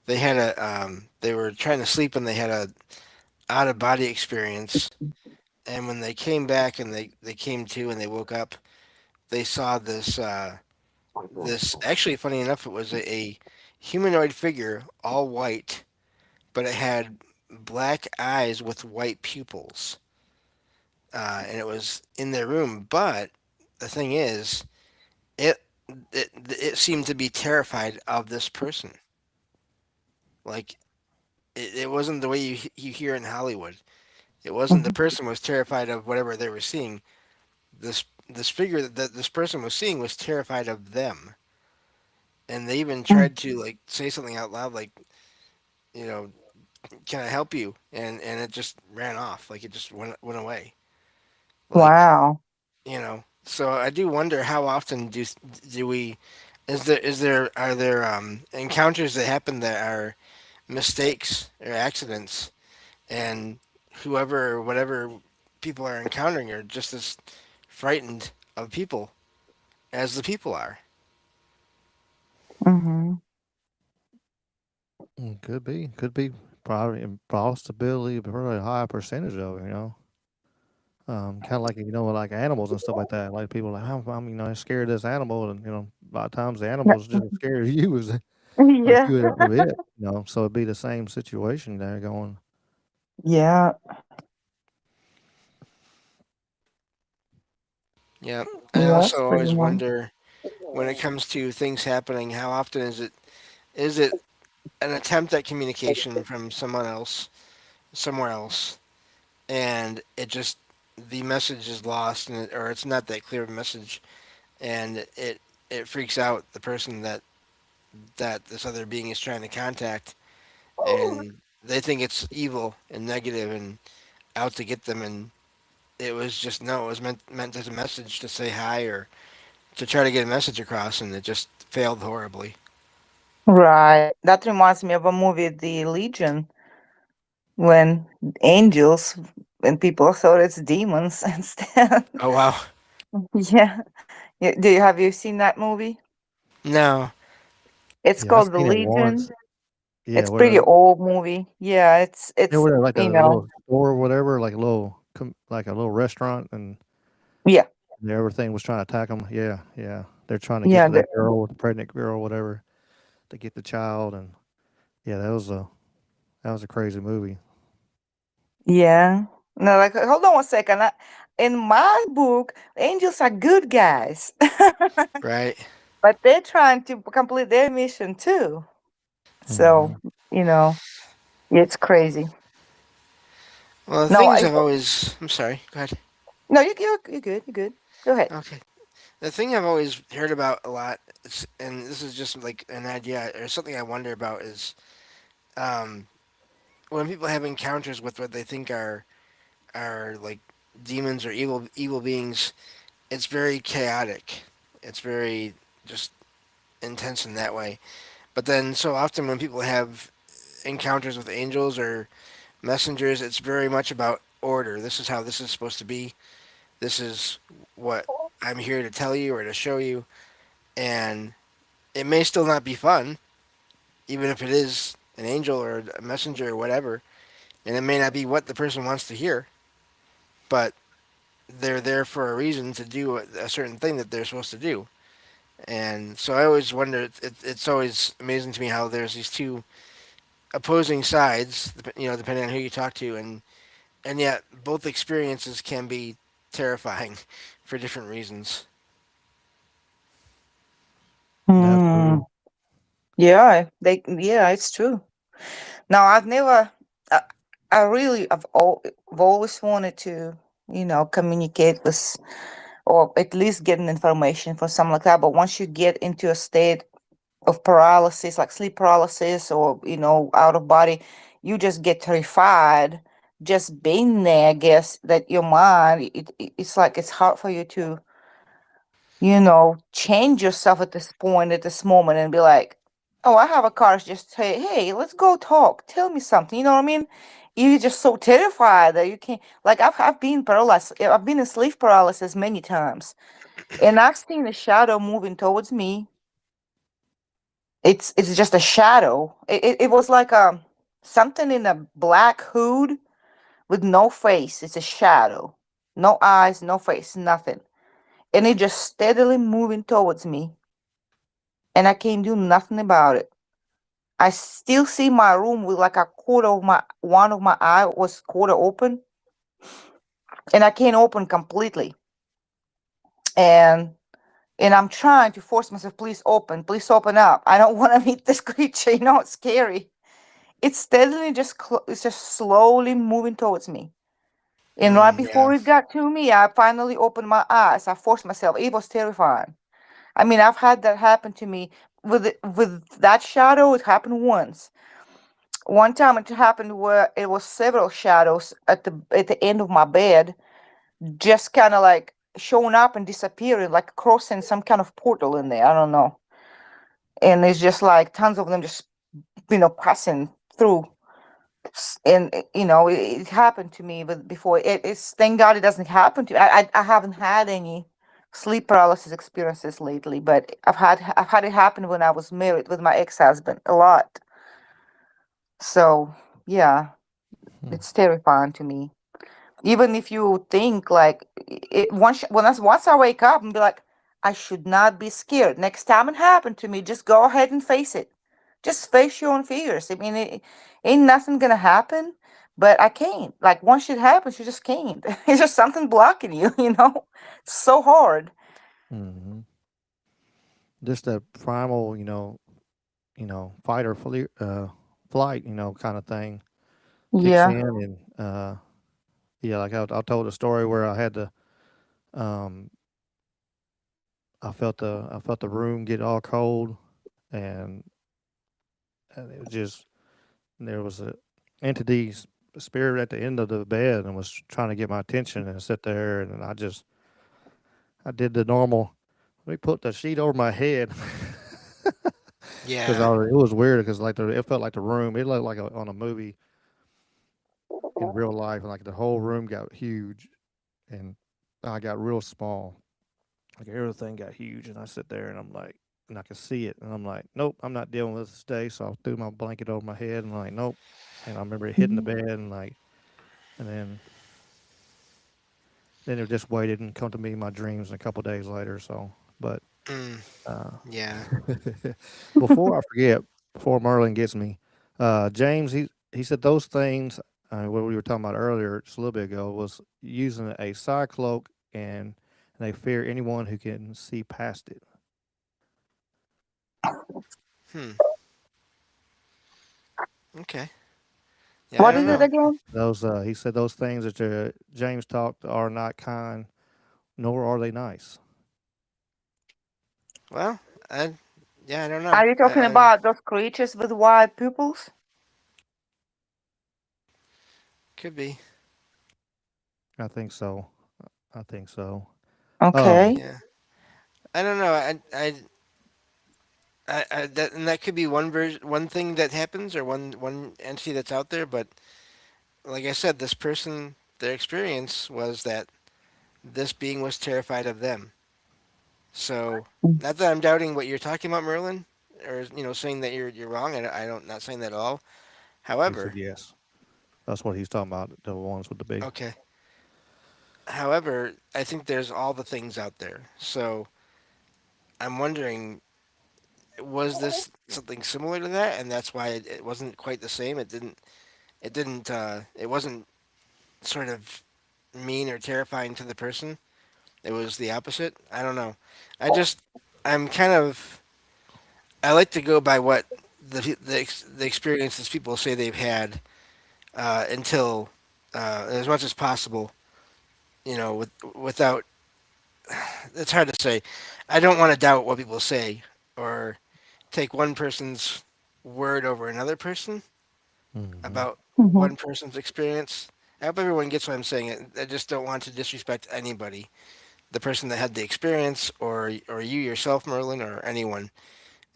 they were trying to sleep and they had a out of body experience. And when they came back and they came to and they woke up, they saw this actually funny enough it was a humanoid figure, all white, but it had black eyes with white pupils, and it was in their room. But the thing is, it it seemed to be terrified of this person. Like it wasn't the way you hear in Hollywood. It wasn't the Mhm. person was terrified of whatever they were seeing. This figure that this person was seeing was terrified of them, and they even tried to like say something out loud, like you know, "Can I help you?" And it just ran off, like it just went away, like Wow. So I do wonder how often do we is there are there encounters that happen that are mistakes or accidents, and whoever or whatever people are encountering are just as frightened of people as the people are. Mhm. Could be probably a possibility, but probably a high percentage of it. Kind of like like animals and stuff like that. Like people are like I'm scared of this animal, and a lot of times the animal's just as scared of you as Yeah. you of it. So it'd be the same situation there going. Yeah. Yeah, I Yes, also pretty always much. wonder when it comes to things happening, how often is it an attempt at communication from someone else somewhere else, and it just the message is lost, or it's not that clear of a message, and it freaks out the person that this other being is trying to contact, and they think it's evil and negative and out to get them, and it was just no, it was meant as a message to say hi or to try to get a message across, and it just failed horribly. Right. That reminds me of a movie, The Legion, when angels and people thought it's demons instead. Oh wow, Yeah. Do you have you seen that movie? no, It's Yeah, I called The seen it Legion. once. Yeah, It's pretty old movie. Yeah, they it's were at like a you know little store or whatever, like a little like a little restaurant, and yeah everything was trying to attack them. Yeah, yeah, they're trying to get yeah to that girl, the pregnant girl, whatever, to get the child, and yeah, that was a crazy movie. yeah. No, like hold on one second. In my book, angels are good guys, right. but they're trying to complete their mission too. So Hmm. you know, it's crazy. Well, the No, things I've always, I'm sorry, go ahead. no, you're good. You're good. Go ahead. Okay. The thing I've always heard about a lot, and this is just like an idea or something I wonder about, is um, when people have encounters with what they think are like demons or evil beings. It's very chaotic. It's very just intense in that way. But then so often when people have encounters with angels or messengers, it's very much about order. This is how this is supposed to be. This is what I'm here to tell you or to show you. And it may still not be fun, even if it is an angel or a messenger or whatever. And it may not be what the person wants to hear, but they're there for a reason to do a certain thing that they're supposed to do. And so I always wonder. It's always amazing to me how there's these two opposing sides, depending on who you talk to, and yet both experiences can be terrifying for different reasons. Hmm. Absolutely. Yeah, yeah, it's true. Now I've never. I, I really I've always wanted to communicate with or at least get an information for something like that. But once you get into a state of paralysis, like sleep paralysis or out of body, you just get terrified. Just being there, I guess that your mind, it's like it's hard for you to change yourself at this point, at this moment, and be like, oh, I have a car. Just say, hey, let's go talk. Tell me something. You know what I mean? You're just so terrified that you can't. Like I've been paralyzed. I've been in sleep paralysis many times, and I've seen a shadow moving towards me. It's just a shadow. It was like something in a black hood with no face. It's a shadow, no eyes, no face, nothing, and it just steadily moving towards me, and I can't do nothing about it. I still see my room with like a quarter of my one of my eye was quarter open, and I can't open completely. And I'm trying to force myself, please open up. I don't want to meet this creature. It's scary. It's steadily it's just slowly moving towards me. And right Yeah, before it got to me, I finally opened my eyes. I forced myself. It was terrifying. I mean, I've had that happen to me with that shadow. It happened once. One time it happened where it was several shadows at the end of my bed, just kind of like showing up and disappearing, like crossing some kind of portal in there. I don't know. And it's just like tons of them just passing through. And it happened to me but before. It's thank God it doesn't happen to I haven't had any sleep paralysis experiences lately, but I've had it happen when I was married with my ex-husband a lot. So yeah, Hmm. it's terrifying to me. Even if you think like once I wake up and be like, I should not be scared. Next time it happened to me, just go ahead and face it. Just face your own fears. I mean, ain't nothing gonna happen. But I can't. Like once it happens, you just can't. It's just something blocking you. It's so hard. Hmm. Just that primal, fight or flight, kind of thing kicks Yeah. in, and yeah, like I told a story where I had to, um, I felt the room get all cold, and and it was just there was a entity spirit at the end of the bed and was trying to get my attention and sit there, and I did the normal. Let me put the sheet over my head because Yeah. it was weird because it felt like the room. It looked like on a movie in real life, and like the whole room got huge, and I got real small. Like everything got huge, and I sit there and I'm like, and I could see it, and I'm like, nope, I'm not dealing with this today. So I threw my blanket over my head, and I'm like, nope. And I remember it hitting the bed, and like, and then it just waited and come to me in my dreams a couple days later. So, but Mm, uh, yeah. before I forget, before Merlin gets me, James, he said those things. What we were talking about earlier, just a little bit ago, was using a cycloak and they fear anyone who can see past it. Hmm. Okay. Yeah, I What don't is it know. again? Those he said those things that James talked are not kind, nor are they nice. Well, I yeah, I don't know. Are you talking I about those creatures with white pupils? could be. I think so. I think so. Okay. Um, Yeah. I don't know. That and that could be one thing that happens, or one entity that's out there. But like I said, this person, their experience was that this being was terrified of them. So, not that I'm doubting what you're talking about, Merlin, or saying that you're wrong. I don't not saying that at all. he said However, yes. That's what he's talking about. The ones with the big. okay. However, I think there's all the things out there. So I'm wondering, was this something similar to that, and that's why it wasn't quite the same. It wasn't sort of mean or terrifying to the person. It was the opposite. I don't know. I just I'm kind of I like to go by what the experiences people say they've had until as much as possible. Without it's hard to say. I don't want to doubt what people say or take one person's word over another person Hmm. about Mhm. one person's experience. I hope everyone gets what I'm saying. I just don't want to disrespect anybody, the person that had the experience, or you yourself, Merlin, or anyone.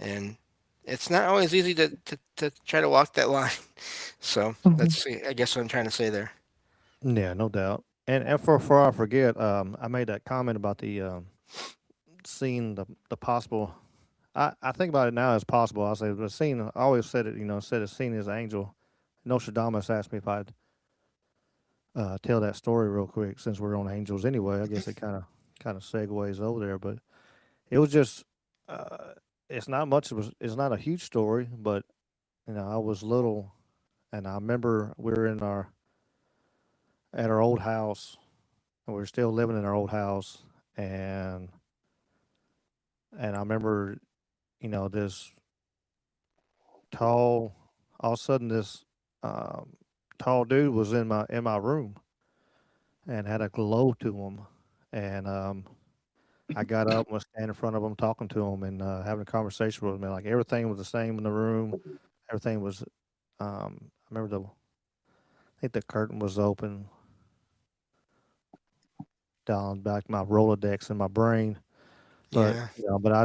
And it's not always easy to try to walk that line. So Mhm. that's, I guess, what I'm trying to say there. Yeah, no doubt. And before I forget, I made that comment about the seeing the possible. I think about it now as possible. I say the scene. I always said it. Said it's seen as angel. Nostradamus asked me if I'd tell that story real quick since we're on angels anyway. I guess it kind of segues over there, but it was just. It's not much. It's not a huge story, but I was little, and I remember we were at our old house, and we were still living in our old house, and I remember this tall. All of a sudden, this um, tall dude was in my room and had a glow to him, and I got up and was standing in front of him talking to him and having a conversation with him. And like everything was the same in the room. Everything was. I remember I think the curtain was open down back my Rolodex in my brain. But Yeah. but I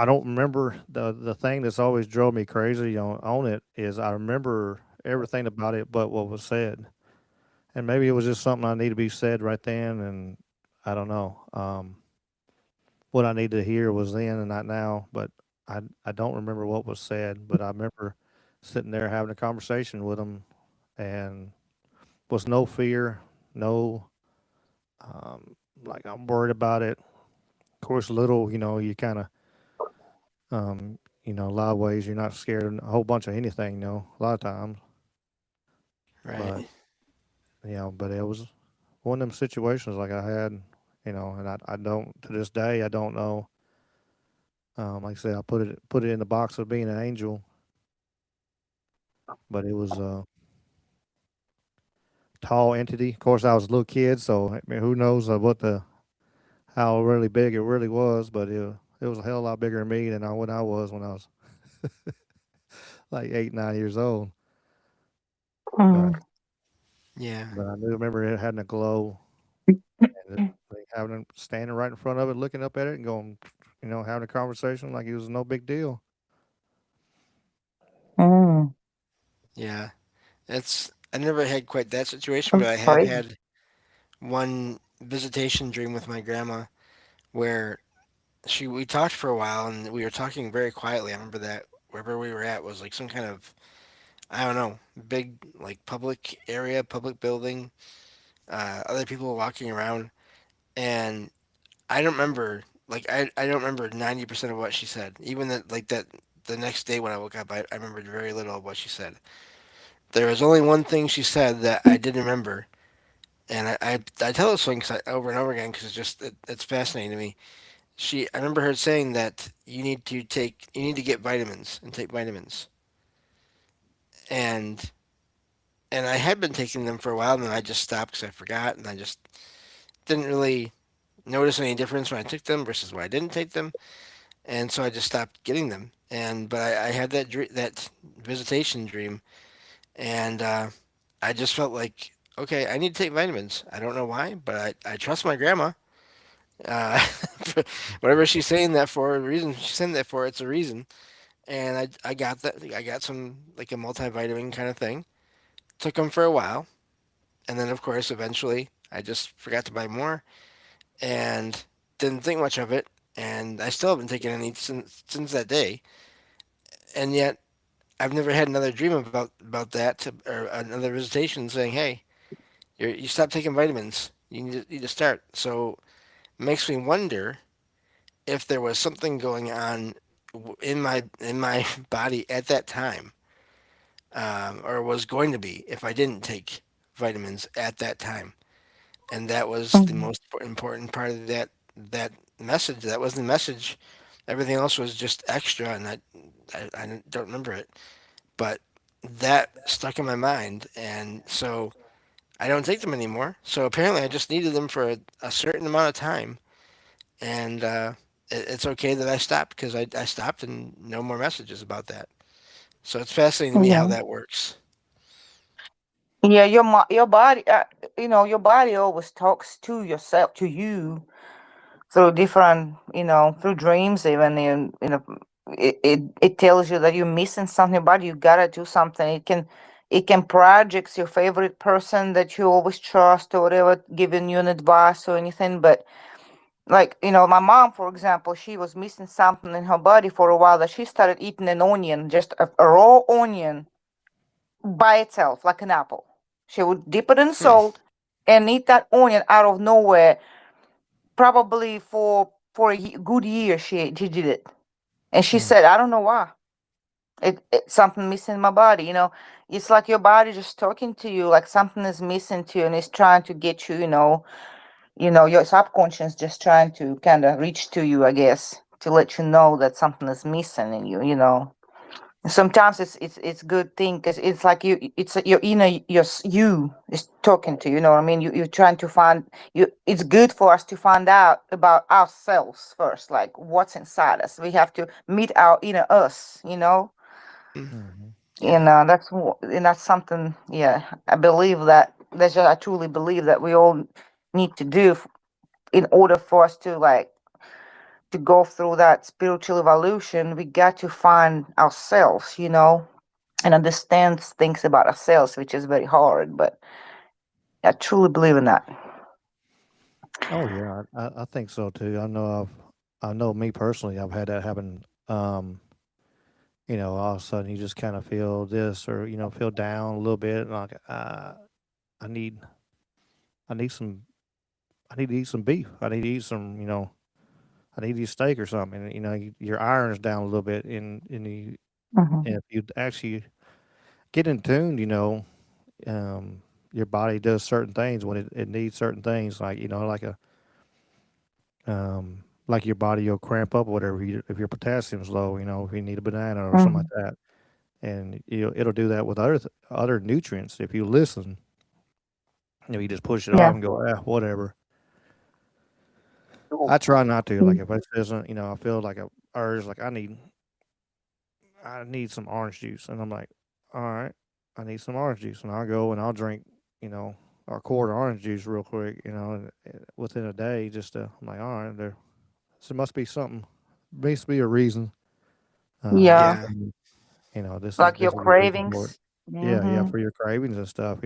don't remember the thing that's always drove me crazy on it is I remember everything about it but what was said, and maybe it was just something I need to be said right then, and I don't know. What I needed to hear was then and not now, but I don't remember what was said, but I remember sitting there having a conversation with him, and was no fear, no like I'm worried about it. Of course, little, you kind of a lot of ways you're not scared of a whole bunch of anything, a lot of times. Right. But but it was one of them situations like I had, and I don't to this day I don't know. Like I said, I put it in the box of being an angel, but it was tall entity. Of course, I was a little kid, so I mean, who knows how really big it really was, but it was a hell of a lot bigger than me than what I was when I was like 8, 9 years old. But Mm. Yeah. but I do remember it having a glow and like, having it standing right in front of it, looking up at it and going, having a conversation like it was no big deal. Mm. Yeah. I never had quite that situation, but That's I have crazy. had one visitation dream with my grandma where we talked for a while and we were talking very quietly. I remember that wherever we were at was like some kind of, I don't know, big like public area, public building, other people walking around, and I don't remember I don't remember 90% of what she said. Even that the next day when I woke up, I remembered very little of what she said. There was only one thing she said that I did remember, and I tell this one over and over again because it's fascinating to me. I remember her saying that you need to get vitamins and take vitamins, and I had been taking them for a while, and then I just stopped because I forgot, and I just didn't really notice any difference when I took them versus when I didn't take them, and so I just stopped getting them. But I had that visitation dream, and I just felt like, okay, I need to take vitamins. I don't know why, but I trust my grandma. Uh, whatever she's saying that for, the reason she's saying that for, it's a reason. And I got that. I got some like a multivitamin kind of thing. Took them for a while, and then of course eventually I just forgot to buy more and didn't think much of it. And I still haven't taken any since that day. And yet I've never had another dream about that or another visitation saying, "Hey, you stopped taking vitamins. You need to start." So it makes me wonder if there was something going on in my body at that time, or was going to be if I didn't take vitamins at that time, and that was the Mm. most important part of that message. That was the message. Everything else was just extra, and I don't remember it, but that stuck in my mind, and so I don't take them anymore. So apparently, I just needed them for a certain amount of time, and it's okay that I stopped because I stopped and no more messages about that. So it's fascinating to me how Yeah. that works. Yeah, your body, your body always talks to yourself, to you, through different, through dreams even. It tells you that you're missing something, but you gotta do something. It can project your favorite person that you always trust or whatever, giving you an advice or anything. But like, my mom, for example, she was missing something in her body for a while, that she started eating an onion, just a raw onion by itself, like an apple. She would dip it in Hmm. salt and eat that onion out of nowhere. Probably for a good year, she did it, and she Mm. said, "I don't know why. It's something missing in my body. It's like your body just talking to you, like something is missing to you, and it's trying to get you. Your subconscious just trying to kind of reach to you, I guess, to let you know that something is missing in you. Sometimes it's good thing because it's like it's your inner you is talking to you. You know what I mean? You're trying to find you. It's good for us to find out about ourselves first, like what's inside us. We have to meet our inner us. Hmm. And Yeah. that's something. Yeah, I believe that. I truly believe that we all need to do in order for us to go through that spiritual evolution. We got to find ourselves. And understand things about ourselves, which is very hard. But I truly believe in that. Oh yeah, I think so too. I know me personally, I've had that happen. All of a sudden you just kind of feel this, or feel down a little bit, and like I need I need some I need to eat some beef. I need to eat some, I need to eat steak or something. And your iron is down a little bit, Hmm. and if you actually get in tune, your body does certain things when it needs certain things, like like your body will cramp up or whatever. If your potassium's low, if you need a banana or something Hmm. like that, and it'll do that with other nutrients if you listen. You just push it off Yeah. and go, whatever. I try not to. Like if it isn't, I feel like a urge, like I need some orange juice, and I'm like, all right, I need some orange juice, and I'll go and I'll drink, you know, a quart of orange juice real quick, within a day. I'm like, all right, there must be something, must be a reason. Yeah. Yeah. And, this is Like your this is the reason for it. cravings. Yeah, yeah, Mm-hmm. for your cravings and stuff.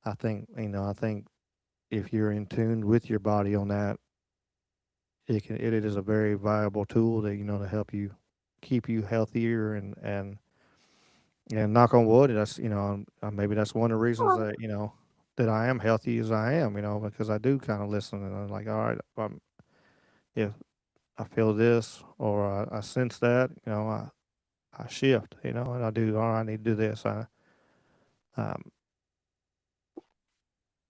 I think if you're in tune with your body on that, it is a very viable tool to help you keep you healthier and knock on wood. That's maybe that's one of the reasons that I am healthy as I am. Because I do kind of listen and I'm like, all right, if I feel this or I sense that, I shift, and I do. All right, I need to do this. Um,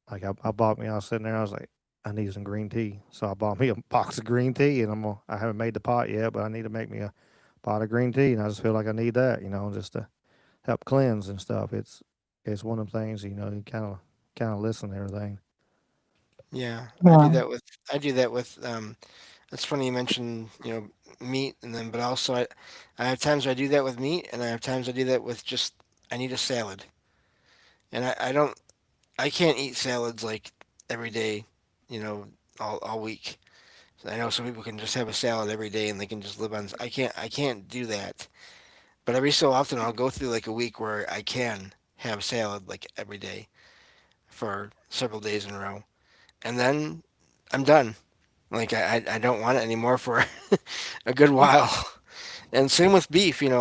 I bought me. I was sitting there. I was like, I need some green tea. So I bought me a box of green tea, and I haven't made the pot yet, but I need to make me a pot of green tea, and I just feel like I need that, just to help cleanse and stuff. It's one of the things, you kind of listen to everything. Yeah. Yeah. I do that with it's funny you mentioned, meat and then but also I have times where I do that with meat and I have times I do that with just I need a salad. And I don't I can't eat salads like every day, you know, all week. I know some people can just have a salad every day and they can just live on. I can't do that. But every so often I'll go through like a week where I can have salad like every day for several days in a row, and then I'm done. Like I don't want it anymore for a good while. And same with beef. Every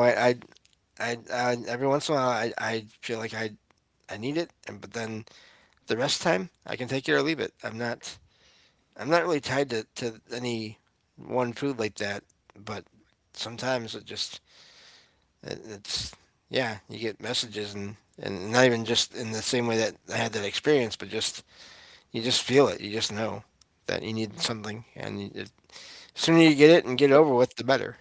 once in a while I feel like I need it, and but then the rest of the time I can take it or leave it. I'm not really tied to any one food like that, but sometimes it's yeah, you get messages and not even just in the same way that I had that experience, but just you just feel it. You just know that you need something, and sooner you get it and get it over with, the better.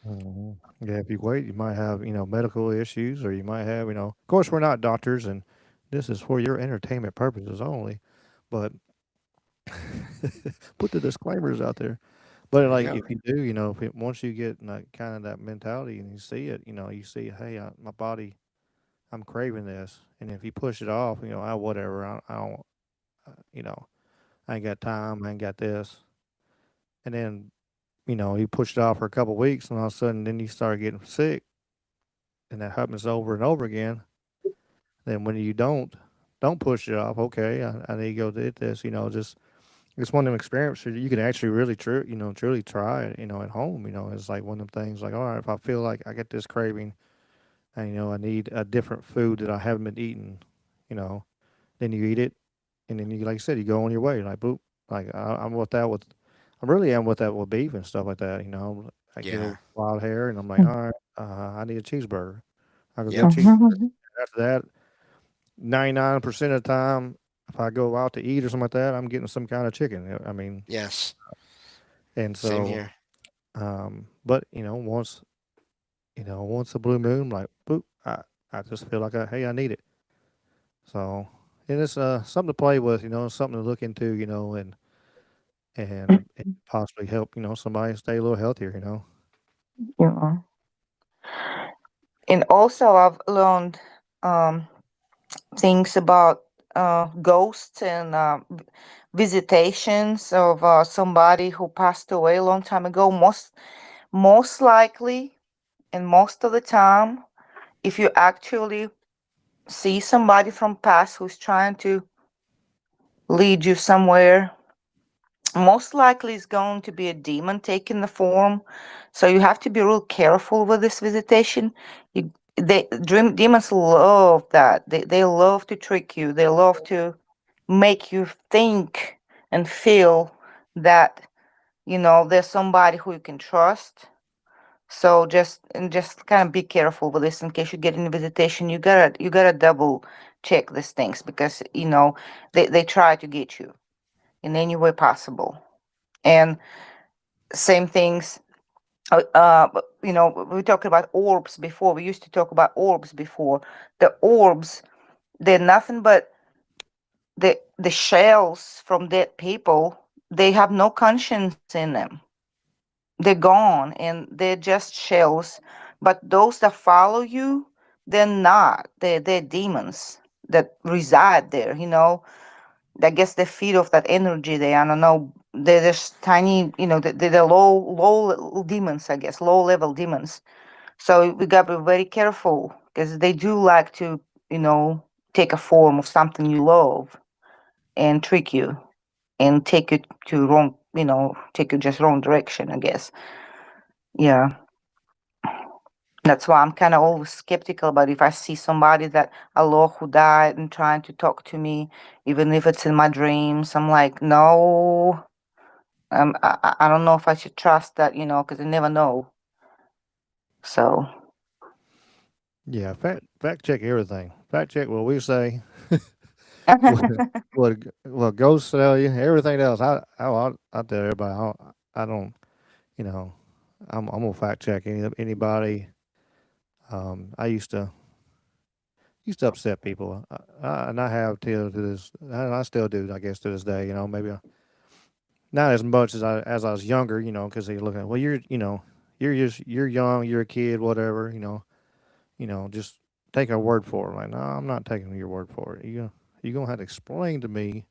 Yeah, if you wait, you might have, medical issues, or you might have, of course, we're not doctors, and this is for your entertainment purposes only, but put the disclaimers out there. But There you like, go. if you do, once you get like kind of that mentality and you see it, you see, hey, my body, I'm craving this, and if you push it off, whatever, I don't, you know, I ain't got time, I ain't got this, and then you push it off for a couple weeks, and all of a sudden, then you start getting sick, and that happens over and over again. Then when you don't push it off, okay, I need to go get this, just it's one of them experiences you can actually really truly try it, at home. It's like one of them things like, all right, if I feel like I get this craving and I need a different food that I haven't been eating, you know, then you eat it, and then you, like I said, you go on your way, like boop. Like I'm with that with, I really am with that with beef and stuff like that. I get a Yeah. wild hair, and I'm like, all right, I need a cheeseburger. I go get a Yep. cheeseburger. Mm-hmm. After that, 99% of the time, if I go out to eat or something like that, I'm getting some kind of chicken. I mean, Yes. and Same so, here. but once a blue moon, like boop, I just feel like hey, I need it. So, and it's something to play with, something to look into, and possibly help, somebody stay a little healthier. Yeah. And also, I've learned um, things about ghosts and visitations of somebody who passed away a long time ago. Most likely, and most of the time, if you actually see somebody from past who's trying to lead you somewhere, most likely it's going to be a demon taking the form. So you have to be real careful with this visitation. Demons love that. They love to trick you. They love to make you think and feel that there's somebody who you can trust. So just kind of be careful with this in case you get in a visitation. You gotta double check these things because they try to get you in any way possible. And same things. We talked about orbs before. We used to talk about orbs before. The orbs. They're nothing but the shells from dead people. They have no conscience in them. They're gone and they're just shells. But those that follow you, they're not. They're demons that reside there, I guess they feed off that energy there. I don't know. They're just tiny, they're low demons, I guess, low level demons. So we gotta be very careful because they do like to, you know, take a form of something you love and trick you and take you to wrong, take you just wrong direction, I guess. Yeah. That's why I'm kind of always skeptical about if I see somebody that I love who died and trying to talk to me, even if it's in my dreams. I'm like, no, I don't know if I should trust that, because I never know. So, Yeah, fact check everything. Fact check what we say, what what ghosts tell you, everything else. I tell everybody I don't you know I'm gonna fact check anybody. I used to upset people, and I have till to this. And I still do, I guess, to this day. Maybe not as much as I was younger. Because they're looking at, well, you're young, you're a kid, whatever. Just take our word for it. Like, no, I'm not taking your word for it. You're gonna have to explain to me,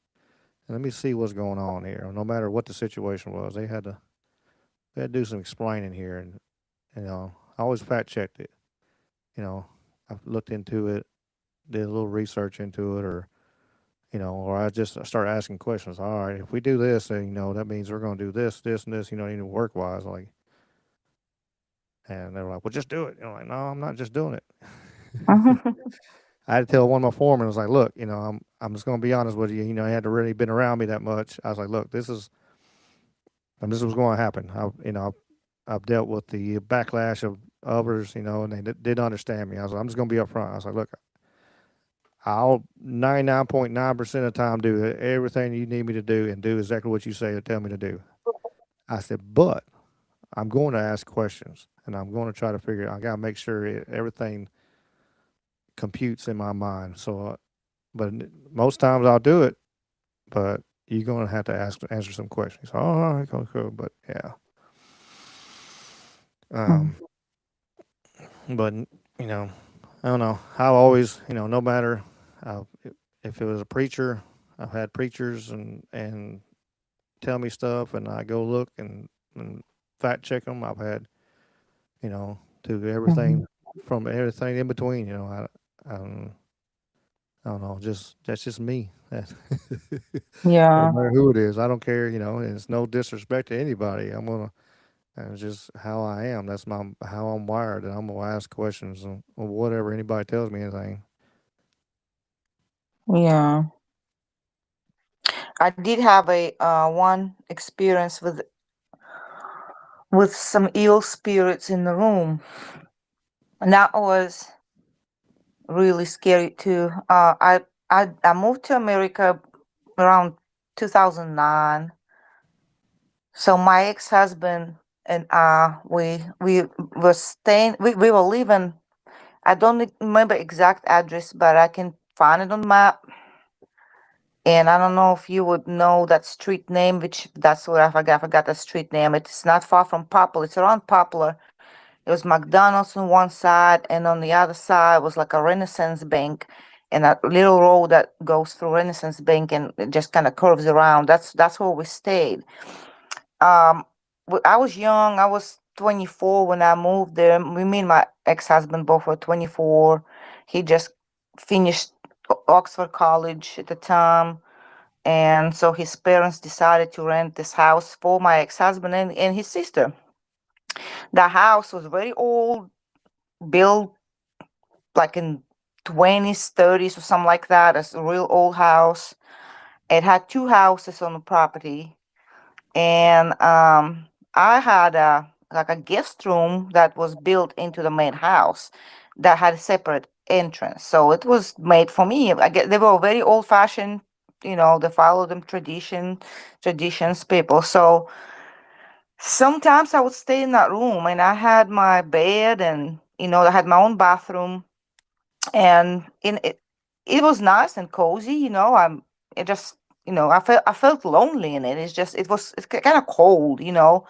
and let me see what's going on here. No matter what the situation was, they had to do some explaining here, and I always fact checked it. I looked into it, did a little research into it, or I just start asking questions. All right, if we do this, then that means we're going to do this, this, and this. Even work wise, like, and they were like, "Well, just do it." Like, no, I'm not just doing it. I had to tell one of my foremen, I was like, "Look, I'm just going to be honest with you. He hadn't really been around me that much." I was like, "Look, this is what's going to happen. I've dealt with the backlash of others, and they didn't understand me. I was like, I'm just going to be upfront. I was like, look, I'll 99.9% of the time do everything you need me to do and do exactly what you say or tell me to do." I said, "But I'm going to ask questions and I'm going to try to figure out. I got to make sure everything computes in my mind. But most times I'll do it, but you're going to have to answer some questions." Oh, all right, cool. But yeah. But I don't know. I always, no matter uh, if it was a preacher, I've had preachers and tell me stuff, and I go look and fact check them. I've had, to everything from everything in between. I don't know. That's just me. No yeah. matter who it is, I don't care. And it's no disrespect to anybody. I'm gonna. And it's just how I am. That's how I'm wired, and I'm gonna ask questions on whatever anybody tells me anything. Yeah. I did have a one experience with some ill spirits in the room, and that was really scary too. I moved to America around 2009. So my ex-husband and we were staying. We were living. I don't remember exact address, but I can find it on map. And I don't know if you would know that street name, which that's what I forgot. I forgot the street name. It's not far from Poplar. It's around Poplar. It was McDonald's on one side, and on the other side was like a Renaissance Bank, and a little road that goes through Renaissance Bank and it just kind of curves around. That's where we stayed. Um, I was young. I was 24 when I moved there. Me and my ex-husband both were 24. He just finished Oxford College at the time. And so his parents decided to rent this house for my ex-husband and his sister. The house was very old, built like in 20s, 30s or something like that. It's a real old house. It had two houses on the property. And I had a guest room that was built into the main house that had a separate entrance. So it was made for me. I get they were very old fashioned, they follow them traditions people. So sometimes I would stay in that room and I had my bed and I had my own bathroom and in it. it was nice and cozy, you know. It just, you know, I felt lonely in it. It's kind of cold, you know.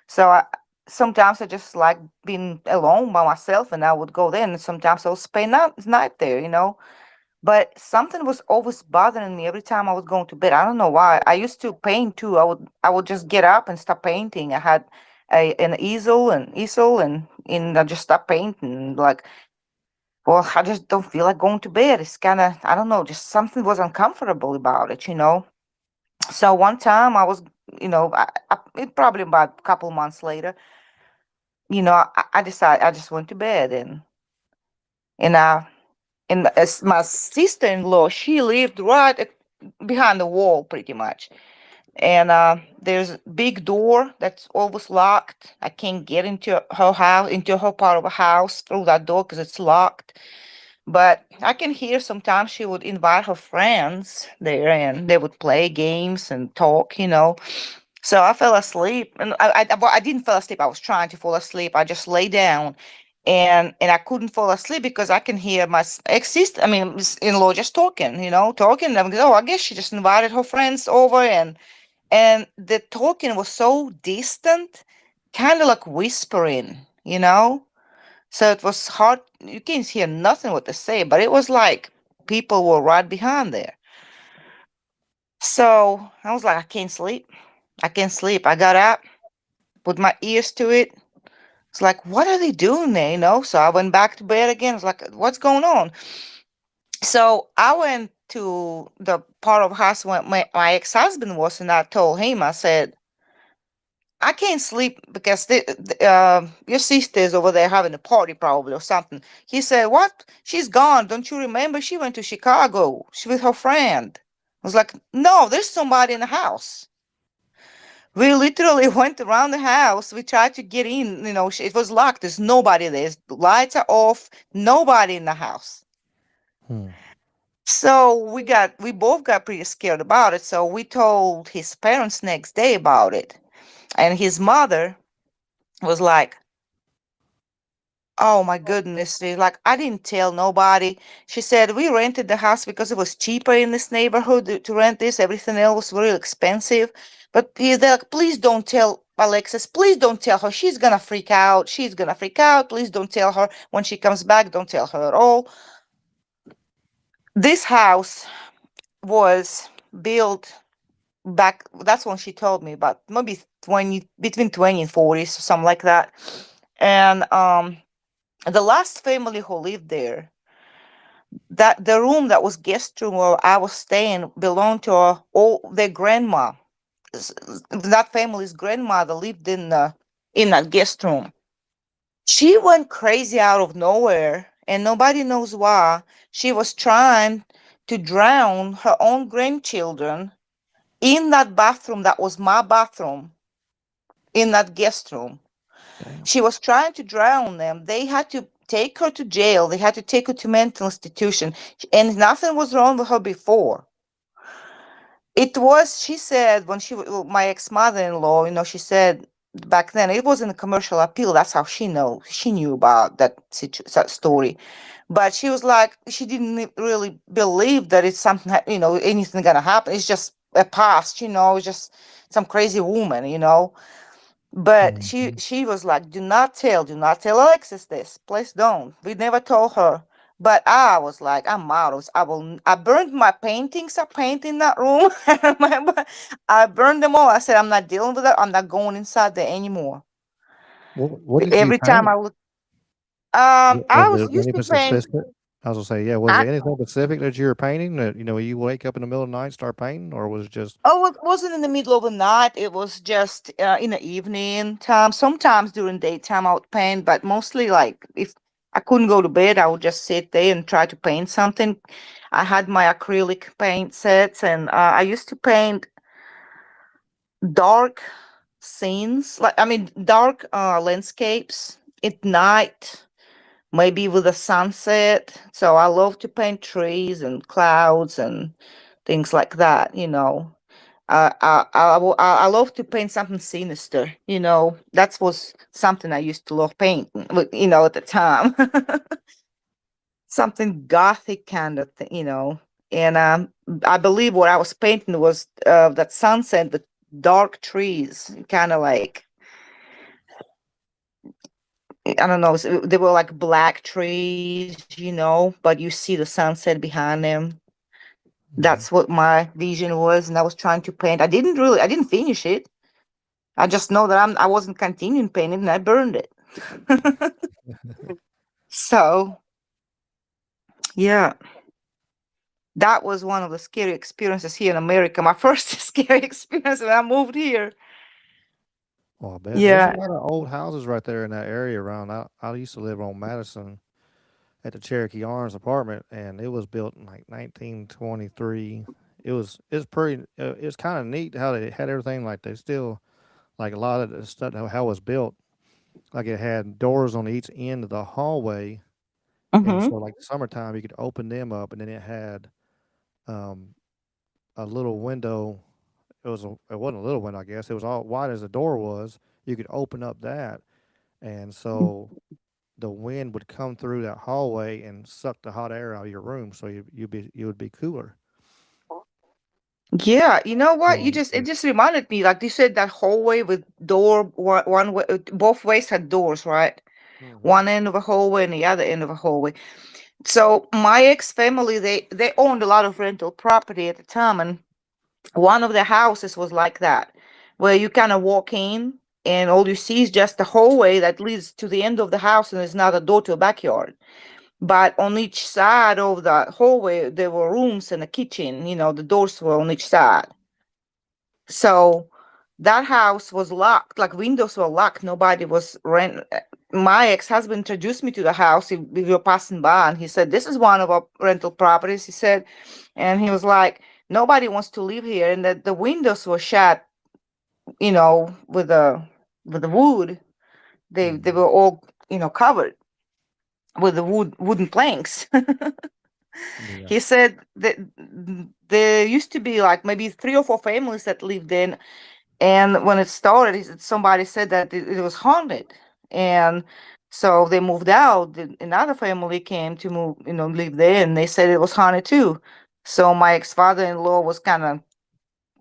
So sometimes I just like being alone by myself, and I would go there, and sometimes I would spend night there, you know. But something was always bothering me every time I was going to bed. I don't know why. I used to paint too. I would just get up and start painting. I had an easel and I just start painting. Like, well, I just don't feel like going to bed. It's kind of, I don't know, just something was uncomfortable about it, you know. So one time I was, you know, it probably about a couple months later, you know, I decided I just went to bed, and as my sister-in-law, she lived right behind the wall, pretty much. And there's a big door that's always locked. I can't get into her house, into her part of the house through that door because it's locked. But I can hear sometimes she would invite her friends there, and they would play games and talk, you know. So I fell asleep, and well, I didn't fall asleep. I was trying to fall asleep. I just lay down, and I couldn't fall asleep because I can hear my ex sister, I mean, in-law, just talking, you know, talking. I'm like, oh, I guess she just invited her friends over, and the talking was so distant, kind of like whispering, you know. So it was hard. You can't hear nothing what they say, but it was like people were right behind there. So I was like, I can't sleep. I can't sleep. I got up, put my ears to it. It's like, what are they doing there? You know? So I went back to bed again. It's like, what's going on? So I went to the part of house where my ex-husband was, and I told him, I said, I can't sleep because your sister's over there having a party probably or something. He said, what? She's gone. Don't you remember? She went to Chicago. She with her friend. I was like, no, there's somebody in the house. We literally went around the house. We tried to get in. You know, it was locked. There's nobody there. The lights are off. Nobody in the house. Hmm. So we both got pretty scared about it. So we told his parents next day about it. And his mother was like, oh my goodness. She's like, I didn't tell nobody. She said, we rented the house because it was cheaper in this neighborhood to rent this. Everything else was really expensive. But they're like, please don't tell Alexis. Please don't tell her. She's going to freak out. She's going to freak out. Please don't tell her. When she comes back, don't tell her at all. This house was built back. That's when she told me about maybe 20, between 20 and 40s, something like that. And the last family who lived there, that the room that was guest room where I was staying belonged to their grandma. That family's grandmother lived in that guest room. She went crazy out of nowhere, and nobody knows why. She was trying to drown her own grandchildren in that bathroom that was my bathroom, in that guest room. Damn. She was trying to drown them. They had to take her to jail. They had to take her to mental institution, and nothing was wrong with her before. It was, she said, when my ex-mother-in-law, you know, she said back then it wasn't a commercial appeal. That's how she knew about that story. But she was like, she didn't really believe that it's something, you know, anything gonna happen. It's just a past, you know, it's just some crazy woman, you know. But she Mhm. she was like, do not tell Alexis this. Please don't. We never told her. But I was like, I'm out. I burned my paintings. I paint in that room. I remember I burned them all. I said, I'm not dealing with that. I'm not going inside there anymore. What did you Every time paint? I would, Was I was it used to anything paint. specific? I was gonna say, yeah, was I it anything specific that you were painting that, you know, you wake up in the middle of the night, start painting, or was it just Oh, it wasn't in the middle of the night. It was just in the evening time. Sometimes during daytime I would paint, but mostly like if I couldn't go to bed, I would just sit there and try to paint something. I had my acrylic paint sets, and I used to paint dark scenes, like I mean dark landscapes at night, maybe with a sunset. So I love to paint trees and clouds and things like that, you know. I love to paint something sinister, you know. That was something I used to love painting, you know, at the time. something gothic kind of thing, you know. And I believe what I was painting was that sunset, the dark trees, kind of like, I don't know, they were like black trees, you know, but you see the sunset behind them. That's Hmm. what my vision was, and I was trying to paint. I didn't finish it. I just know that I wasn't continuing painting, and I burned it. So yeah, that was one of the scary experiences here in America. My first scary experience when I moved here. Well, I bet there's a Yeah. lot of old houses right there in that area around. I used to live on Madison at the Cherokee Arms apartment, and it was built in like 1923. It's pretty. It's kind of neat how they had everything. Like they still like a lot of the stuff how it was built. Like it had doors on each end of the hallway, and Mm-hmm. so like summertime you could open them up, and then it had um, a little window. It wasn't a little window, I guess. It was all wide as the door was. You could open up that, and so the wind would come through that hallway and suck the hot air out of your room, so you would be cooler. Yeah, you know what? So It just reminded me, like you said, that hallway with door one way, both ways had doors, right? hmm. One end of a hallway and the other end of a hallway. So my ex family, they owned a lot of rental property at the time, and one of the houses was like that, where you kind of walk in and all you see is just a hallway that leads to the end of the house, and there's not a door to a backyard. But on each side of the hallway, there were rooms and a kitchen. You know, the doors were on each side. So that house was locked, like windows were locked. Nobody was rent. My ex-husband introduced me to the house. We were passing by, and he said, "This is one of our rental properties." He said, and he was like, "Nobody wants to live here," and that the windows were shut, you know, with the wood. They Hmm. were all, you know, covered with the wooden planks. Yeah. He said that there used to be like maybe three or four families that lived in. And when it started, somebody said that it was haunted, and so they moved out. Another family came to move, you know, live there, and they said it was haunted too. So my ex-father-in-law was kind of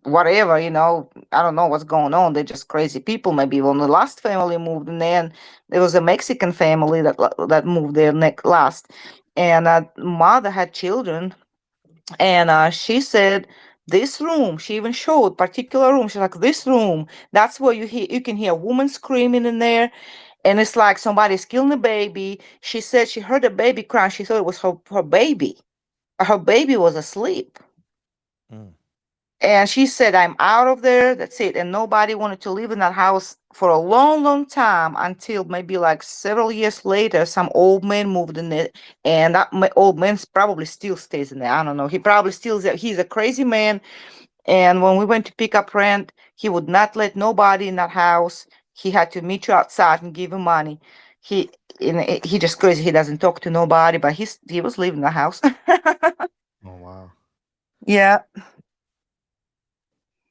whatever, you know. I don't know what's going on. They're just crazy people. Maybe when the last family moved in there, and there was a Mexican family that moved there next last, and mother had children, and she said this room, she even showed particular room, she's like, this room, that's where you can hear a woman screaming in there, and it's like somebody's killing a baby. She said she heard a baby crying. She thought it was her baby. Her baby was asleep. Mm. And she said, I'm out of there. That's it. And nobody wanted to live in that house for a long, long time until maybe like several years later, some old man moved in it. And that old man probably still stays in there. I don't know. He probably still, he's a crazy man. And when we went to pick up rent, he would not let nobody in that house. He had to meet you outside and give him money. He he just crazy. He doesn't talk to nobody, but he was living in the house. Oh wow. Yeah.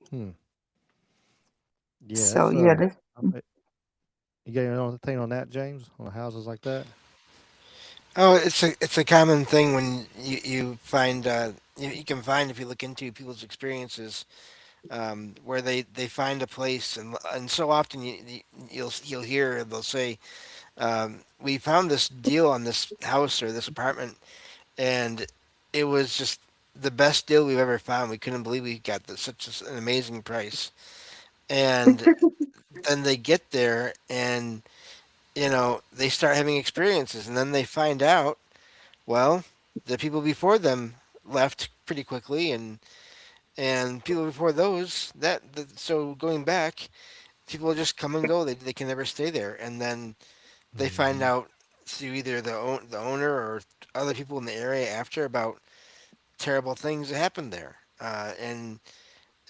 Hmm. Yeah, So that's yeah, you got another thing on that, James, on houses like that? Oh, it's a common thing when you find you can find if you look into people's experiences where they find a place and so often you'll hear they'll say we found this deal on this house or this apartment and it was just the best deal we've ever found. We couldn't believe we got an amazing price. And then they get there and they start having experiences and then they find out, well, the people before them left pretty quickly and people before those so going back, people just come and go. They can never stay there. And then they find Hmm. out through either the owner or other people in the area after about terrible things that happened there.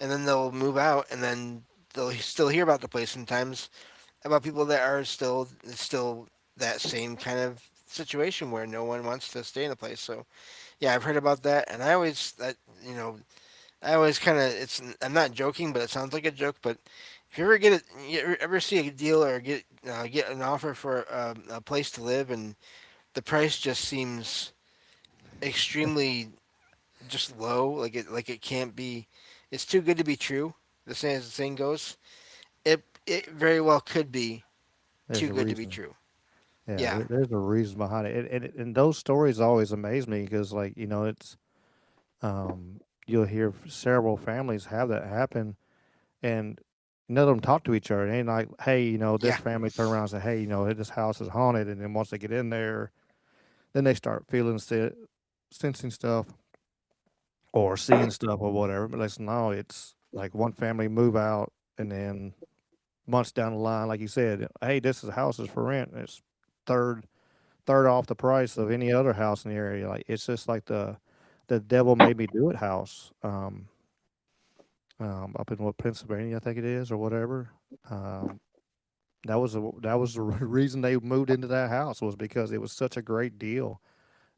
And then they'll move out, and then they'll still hear about the place sometimes about people that are still that same kind of situation where no one wants to stay in the place. So yeah, I've heard about that, and you know I always kind of I'm not joking, but it sounds like a joke. But if you ever you ever see a deal or get an offer for a place to live, and the price just seems extremely just low. Like it can't be. It's too good to be true. The saying goes. It very well could be There's too a good to be reason. true. Yeah, Yeah. there's a reason behind it, and those stories always amaze me because, like, it's you'll hear several families have that happen, and none of them talk to each other. It ain't like, hey, this Yeah. family turn around and say, hey, this house is haunted, and then once they get in there, then they start feeling sensing stuff or seeing stuff or whatever. But listen, no, it's like one family move out, and then months down the line, like you said, hey, this is house is for rent. And it's third third off the price of any other house in the area. Like it's just like the devil made me do it house. Up in what Pennsylvania, I think it is, or whatever. Um, that was the reason they moved into that house was because it was such a great deal,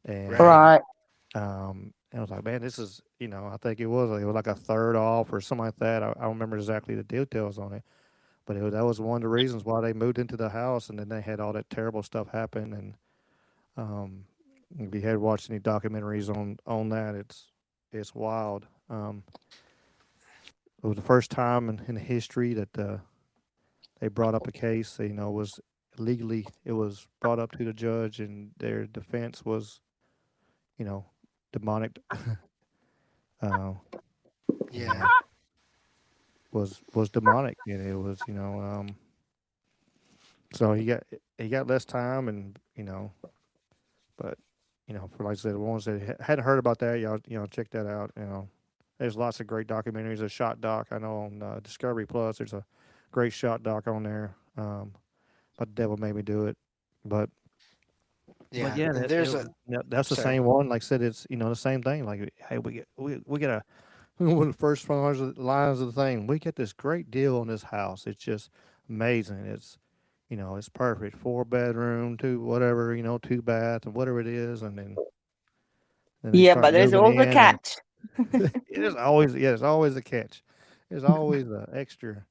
and Right. Right. I was like, man, this is I think it was like a third off or something like that. I don't remember exactly the details on it, but that was one of the reasons why they moved into the house, and then they had all that terrible stuff happen, and um, if you had watched any documentaries on that, it's wild. It was the first time in history that they brought up a case. Was legally it was brought up to the judge, and their defense was you know demonic. Uh, you Yeah. know was demonic, and it was so he got less time, and but for like I said, the ones that hadn't heard about that, y'all check that out. There's lots of great documentaries. A shot doc I know on Discovery Plus. There's a great shot doc on there. But the devil made me do it. But Yeah. yeah, And there's a that's the sorry. same one. Like I said, it's the same thing. Like, hey, we get a one of the first lines of the thing. We get this great deal on this house. It's just amazing. It's perfect. 4 bedroom, two whatever, 2 bath, and whatever it is, and then they Yeah, start but there's moving always a in, and catch. there's always a catch. There's always a extra.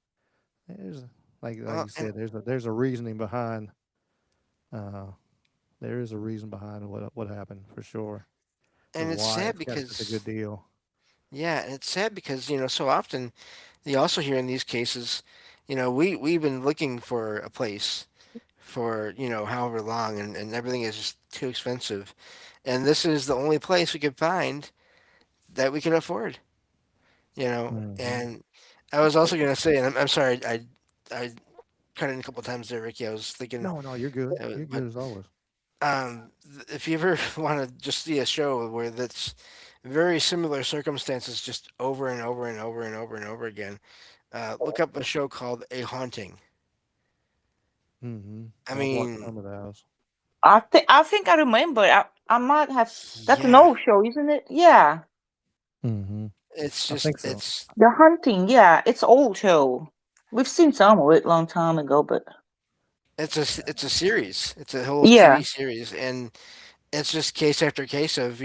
There's like Well, you said, there's a reasoning behind. Uh, there is a reason behind what happened for sure, of and it's why sad it's got such a good because deal. yeah, and it's sad because so often you also hear in these cases, we've been looking for a place for however long, and everything is just too expensive, and this is the only place we could find that we can afford. Hmm. And I was also gonna say, and I'm sorry, I cut in a couple times there, Ricky. I was thinking, No, you're good. You're but good as always. if you ever want to just see a show where that's very similar circumstances, just over and over and over and over and over again, look up a show called A Haunting. Hmm. I I've watched mean, some of those. I think I remember. I might have. That's an yeah, old show, isn't it? Yeah. Hmm. it's I think just so. The Hunting. Yeah, it's old show. We've seen some of it long time ago, but it's a series. It's a whole yeah. TV series, and it's just case after case of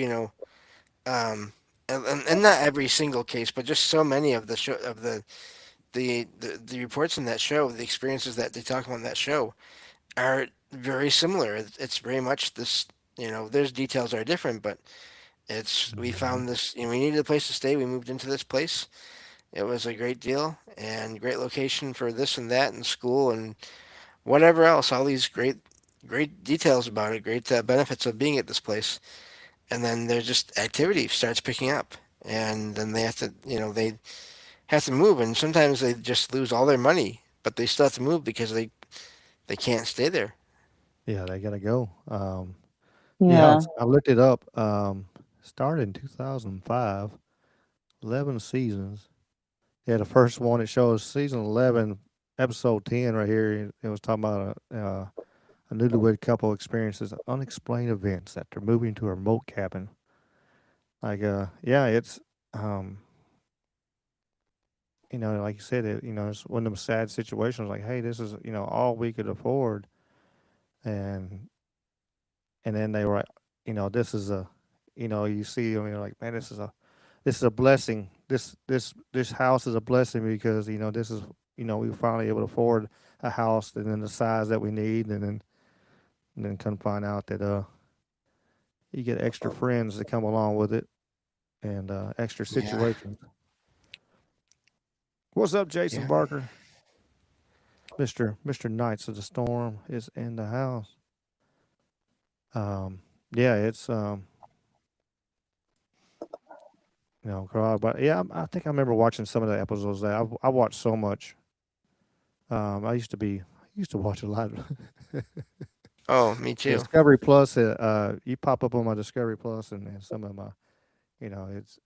um, and not every single case, but just so many of the show of the reports in that show, the experiences that they talk about in that show are very similar. It's very much this. There's details that are different, but we Hmm. found this. We needed a place to stay. We moved into this place. It was a great deal and great location for this and that and school and whatever else. All these great details about it. Great benefits of being at this place. And then there's just activity starts picking up, and then they have to move, and sometimes they just lose all their money, but they still have to move because they can't stay there. Yeah, they gotta go. Yeah, Yeah. I looked it up. Started in 2005, 11 seasons. Yeah, the first one it shows season 11, episode 10 right here. It was talking about a newlywed couple experiences unexplained events after moving to a remote cabin. Like, yeah, it's, um, like you said, it's one of them sad situations. Like, hey, this is, all we could afford, and then they were, like, this is a, you see, you're like, man, this is a blessing. This house is a blessing because this is we were finally able to afford a house and then the size that we need, and then come find out that you get extra friends that come along with it, and extra Yeah. situations. What's up, Jason Yeah. Barker? Mister Knights of the Storm is in the house. Um, yeah, it's but yeah, I think I remember watching some of the episodes. That I watched so much. I used to watch a lot. Oh, me too. Discovery Plus. You pop up on my Discovery Plus, and some of my, it's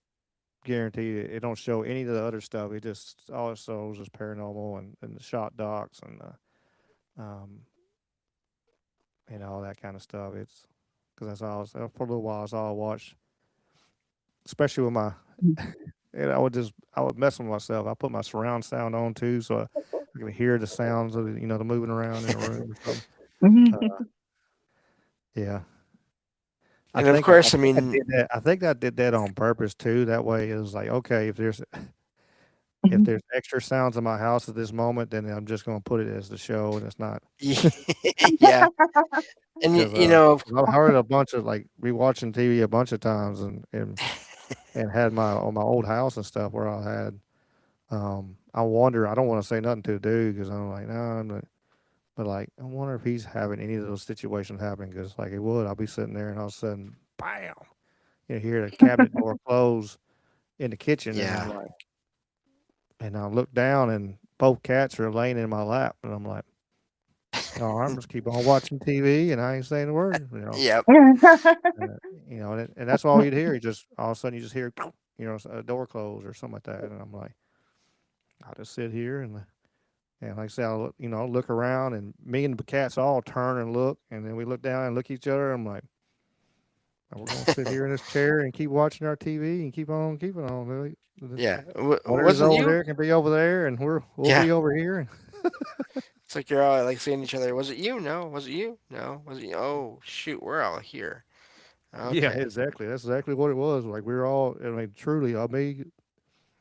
guaranteed it don't show any of the other stuff. It just all it shows is paranormal and the shot docs and um all that kind of stuff. It's because that's all for a little while. That's all I watched, especially with my. And I would mess with myself. I put my surround sound on too, so I could hear the sounds of the moving around in the room or something. Uh, yeah, And of I course, I think I mean, did that. I think I did that on purpose too. That way, it was like, okay, if there's extra sounds in my house at this moment, then I'm just going to put it as the show, and it's not yeah. And because I've heard a bunch of like rewatching TV a bunch of times, and had my on my old house and stuff where I had. I wonder. I don't want to say nothing to the dude because I'm like, no, but like, I wonder if he's having any of those situations happen because like it would. I'll be sitting there and all of a sudden, bam, hear the cabinet door close in the kitchen, and I'm yeah, like, and I look down and both cats are laying in my lap, and I'm like, all right, just keep on watching TV, and I ain't saying a word, yep, and, and that's all you'd hear. You just all of a sudden you just hear, a door close or something like that, and I'm like, I'll just sit here and like I say, I'll look around, and me and the cats all turn and look, and then we look down and look at each other. I'm like, we're gonna sit here in this chair and keep watching our TV and keep on keeping on. Really. yeah. Whatever's Wasn't over you? there can be over there, and we'll Yeah. be over here. It's like you're all like saying to each other, "Was it you? No. Was it you? No. Was it you? Oh shoot, we're all here." Yeah, Okay. exactly. That's exactly what it was. Like we were all, I mean, truly, me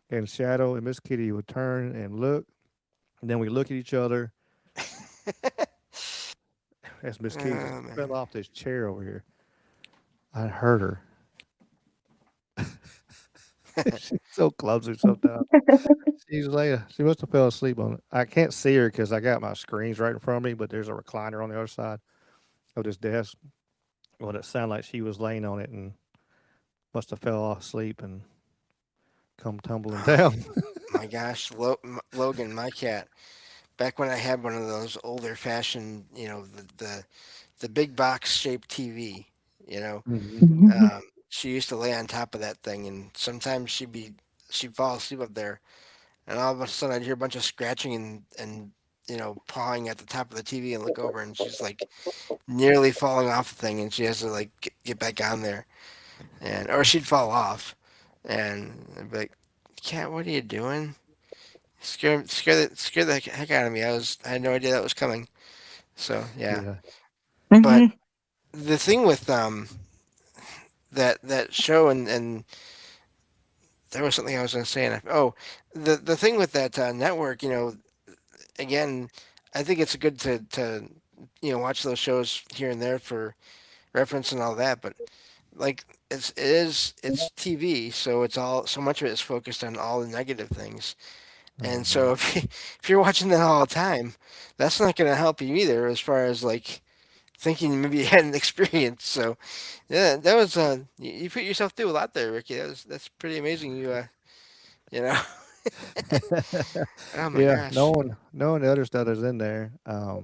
and Shadow and Miss Kitty would turn and look, and then we look at each other as Miss Kitty just Oh fell man. off this chair over here. I heard her. She's so clumsy sometimes. She must have fell asleep on it. I can't see her because I got my screens right in front of me, but there's a recliner on the other side of this desk. Well, it sounded like she was laying on it and must have fell off asleep and come tumbling Oh down. my gosh, Logan, my cat. Back when I had one of those older fashioned, the big box shaped TV, you know, Mhm. she used to lay on top of that thing, and sometimes she'd fall asleep up there, and all of a sudden I'd hear a bunch of scratching and pawing at the top of the TV and look over, and she's like nearly falling off the thing, and she has to like get back on there, and or she'd fall off, and I'd be like, "Cat, what are you doing?" Scare the heck out of me. I had no idea that was coming. So yeah, Yeah. but the thing with that show and there was something I was going to say. Oh, the thing with that network, again, I think it's good to watch those shows here and there for reference and all that. But like it's TV, so it's all so much of it is focused on all the negative things. And Mhm. so if you're watching that all the time, that's not going to help you either as far as like thinking maybe you had an experience. So yeah, that was you put yourself through a lot there, Ricky. That's pretty amazing. You know, oh my Yeah, gosh. knowing the other stuff that's in there. Yeah,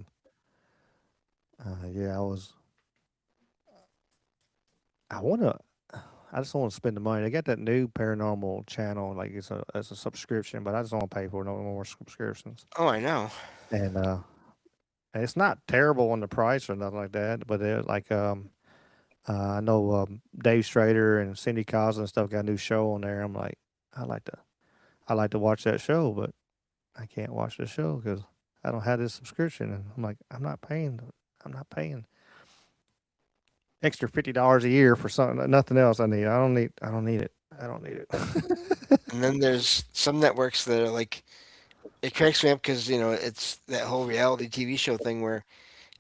I want to. I just want to spend the money. They got that new paranormal channel, like it's a subscription, but I just don't want to pay for no more subscriptions. Oh, I know. And it's not terrible on the price or nothing like that, but they're like I know Dave Strader and Cindy Cosmo and stuff got a new show on there. I'm like, I like to I like to watch that show, but I can't watch the show because I don't have this subscription. And I'm like, I'm not paying extra $50 a year for something nothing else I need. I don't need it. I don't need it. And then there's some networks that are like it cracks me up because it's that whole reality TV show thing where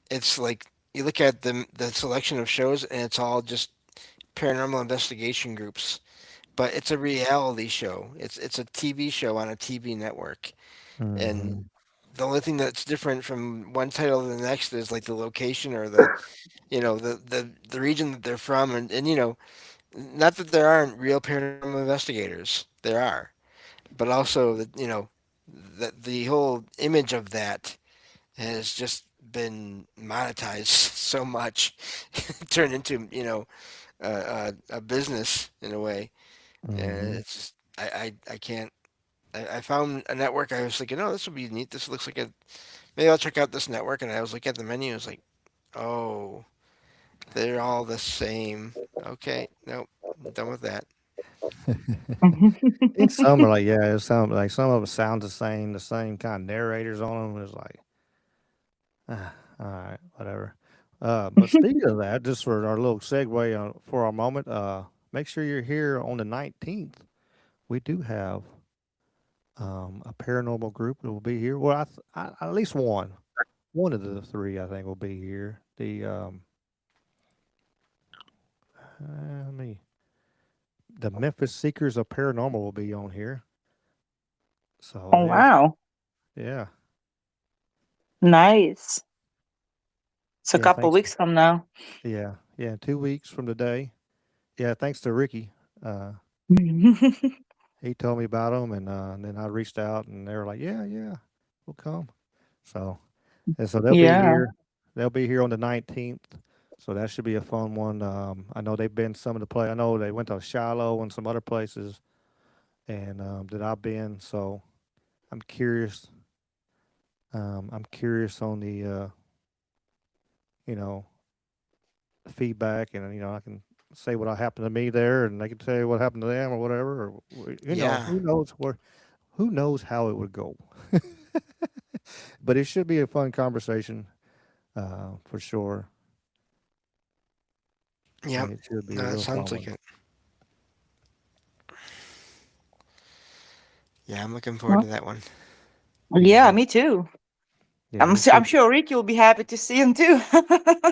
it's like you look at the selection of shows and it's all just paranormal investigation groups, but it's a reality show. It's a TV show on a TV network, and Mm-hmm. the only thing that's different from one title to the next is like the location or the the region that they're from, and not that there aren't real paranormal investigators, there are, but also that the whole image of that has just been monetized so much, turned into a business in a way. And Mm-hmm. it's just, I can't. I found a network. I was thinking, oh, this will be neat. This looks like a maybe I'll check out this network. And I was looking at the menu. I was like, oh, they're all the same. Okay, nope, I'm done with that. I think some are like, yeah, it's some like some of them sound the same kind of narrators on them. It's like, all right, whatever. But speaking of that, just for our little segue for our moment, make sure you're here on the 19th. We do have a paranormal group that will be here. Well, at least one of the three, I think, will be here. Let me the Memphis Seekers of Paranormal will be on here. So Oh, yeah, wow. yeah, Nice. It's a yeah. couple Thanks. weeks from now. Yeah. 2 weeks from today. Yeah, thanks to Ricky. He told me about them, and then I reached out, and they were like, "Yeah, we'll come." So, and so they'll be Yeah. here. They'll be here on the 19th. So that should be a fun one. I know they've been some of the play. I know they went to Shiloh and some other places, and that I've been. So I'm curious. I'm curious on the you know feedback, and I can say what happened to me there, and they can tell you what happened to them or whatever. Or Yeah, who knows where, who knows how it would go. But it should be a fun conversation for sure. I yep. think it should be a No, that real sounds fun like one. it. Yeah, I'm looking forward Well, to that one. yeah, Hmm. me too. Yeah, it I'm should. sure Ricky will be happy to see him too.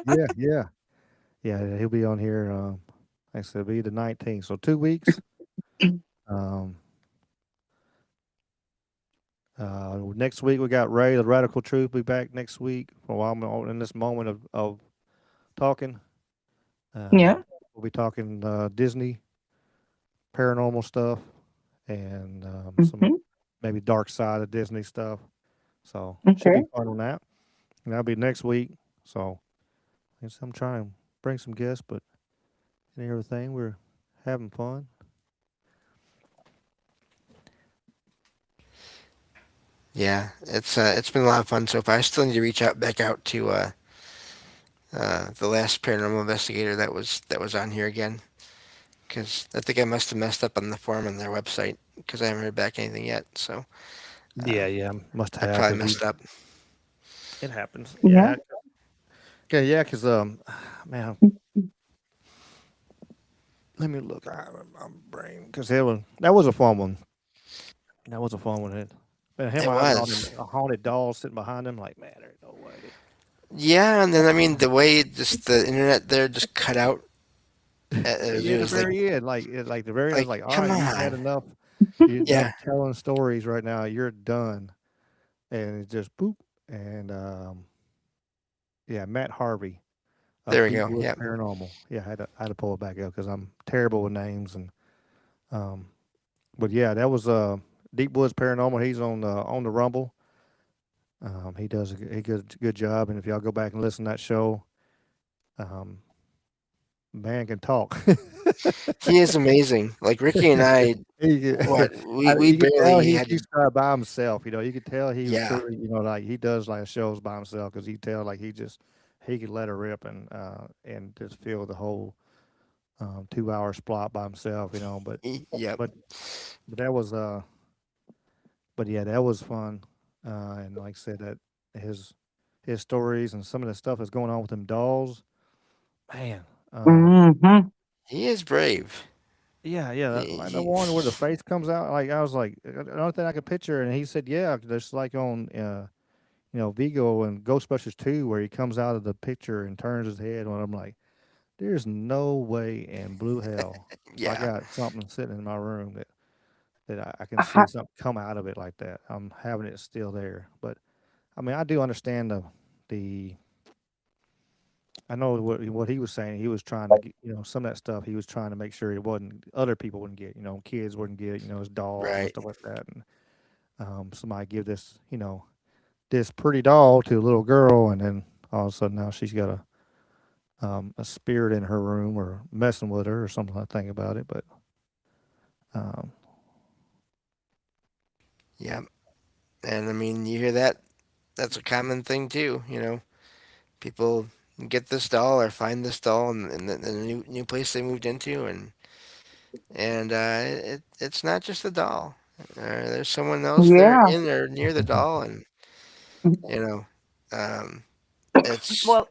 Yeah. He'll be on here. Like I said, it'll be the 19th. So 2 weeks. Um, Next week we got Ray, the Radical Truth, be back next week. For while I'm in this moment of talking, Yeah. we'll be talking Disney paranormal stuff and some Hmm. maybe dark side of Disney stuff. So should be Okay. fun on that. And that'll be next week. So I guess I'm trying to bring some guests, but and everything we're having fun. Yeah, it's been a lot of fun so far. I still need to reach out back out to the last paranormal investigator that was on here again, because I think I must have messed up on the form on their website because I haven't heard back anything yet. So Yeah, must I have probably because messed up. it happens. Yeah. Okay, yeah, because man, let me look. I'm brain because that was a fun one. That was a fun one. And him It having all them was. haunted dolls sitting behind him, like man, there's no way. Yeah, and then I mean the way just the internet there just cut out. Yeah, It the was like very end, like the very end, like like all come right, you've had on. enough. You're Yeah, done telling stories right now. You're done, and it just boop. And yeah, Matt Harvey there of we Deep go. Woods Yep. Paranormal. Yeah, I had to pull it back up because I'm terrible with names and um. But yeah, that was Deep Woods Paranormal. He's on the Rumble. He does a good job, and if y'all go back and listen to that show, um, man can talk. He is amazing. Like Ricky and I, He, what we you could tell barely he had to. used to start by himself. You could tell he was Yeah, truly, like he does like shows by himself because you tell like he could let her rip and just feel the whole 2 hour plot by himself. yep. But but that was but yeah, that was fun. And like I said, that his his stories and some of the stuff that's going on with them dolls, man. Hmm. He is brave. Yeah, like the one where the face comes out. Like I was like, the only thing I could picture, and he said, yeah, just like on Vigo and Ghostbusters 2, where he comes out of the picture and turns his head. And I'm like, there's no way in blue hell if I Yeah, got something sitting in my room that I can see Uh-huh. something come out of it like that. I'm having it still there. But I mean, I do understand the I know what he was saying. He was trying to get, some of that stuff. He was trying to make sure it wasn't other people wouldn't get, kids wouldn't get, his dolls and right. stuff like that. And somebody give this, this pretty doll to a little girl, and then all of a sudden now she's got a spirit in her room or messing with her or something. I think about it, but um, Yeah, and I mean, you hear that? That's a common thing too. People get this doll or find this doll in the new place they moved into, and it's not just the doll. There's someone else there Yeah. in or near the doll, and you know, um, it's Well,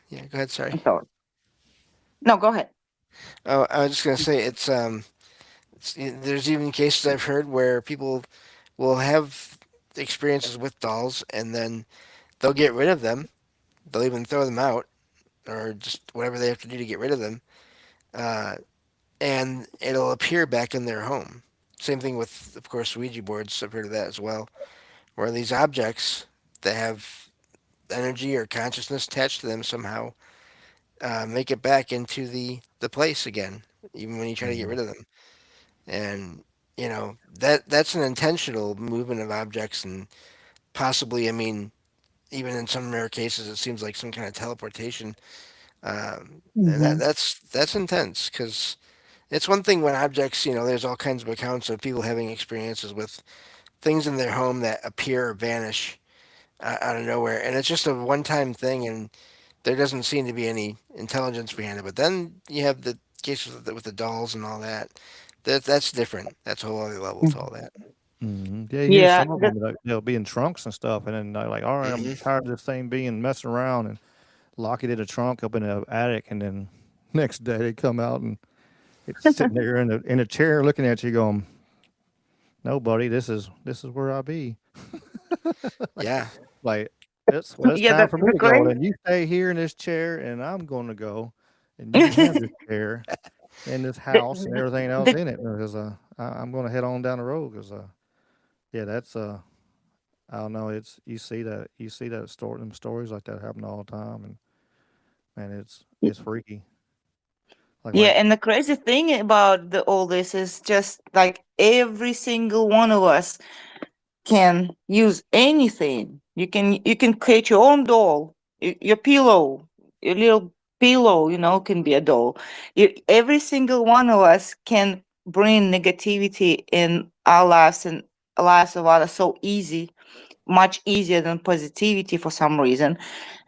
yeah. Go ahead. Sorry. I'm sorry. No, go ahead. Oh, I was just gonna say there's even cases I've heard where people will have experiences with dolls, and then they'll get rid of them. They'll even throw them out, or just whatever they have to do to get rid of them, uh, and it'll appear back in their home. Same thing with, of course, Ouija boards. I've heard of that as well, where these objects that have energy or consciousness attached to them somehow make it back into the place again, even when you try to get mhm, rid of them. And that's an intentional movement of objects, and possibly, I mean, even in some rare cases, it seems like some kind of teleportation. And Hmm. that's intense because it's one thing when objects, there's all kinds of accounts of people having experiences with things in their home that appear or vanish out of nowhere, and it's just a one-time thing, and there doesn't seem to be any intelligence behind it. But then you have the cases with the dolls and all that. That's different. That's a whole other level to all that. mhm. Yeah, you hear Yeah. some of them like they'll be in trunks and stuff, and then they're like, all right, I'm Hmm. tired of this thing being messing around, and lock it in a trunk up in the attic, and then next day they come out and it's sitting there in a chair looking at you, going, "No, buddy, this is where I be." like, Yeah, like it's Yeah, time the for me the to go. great. And you stay here in this chair, and I'm going to go, and you can have this chair and this house and the, everything else the in it because I'm going to head on down the road because yeah, that's I don't know. It's you see that story, them stories like that happen all the time, and man, it's freaky. Yeah, Like and the crazy thing about all this is just like every single one of us can use anything. You can create your own doll, your pillow, your little pillow, can be a doll. Every single one of us can bring negativity in our lives and lives of others so easy, much easier than positivity for some reason.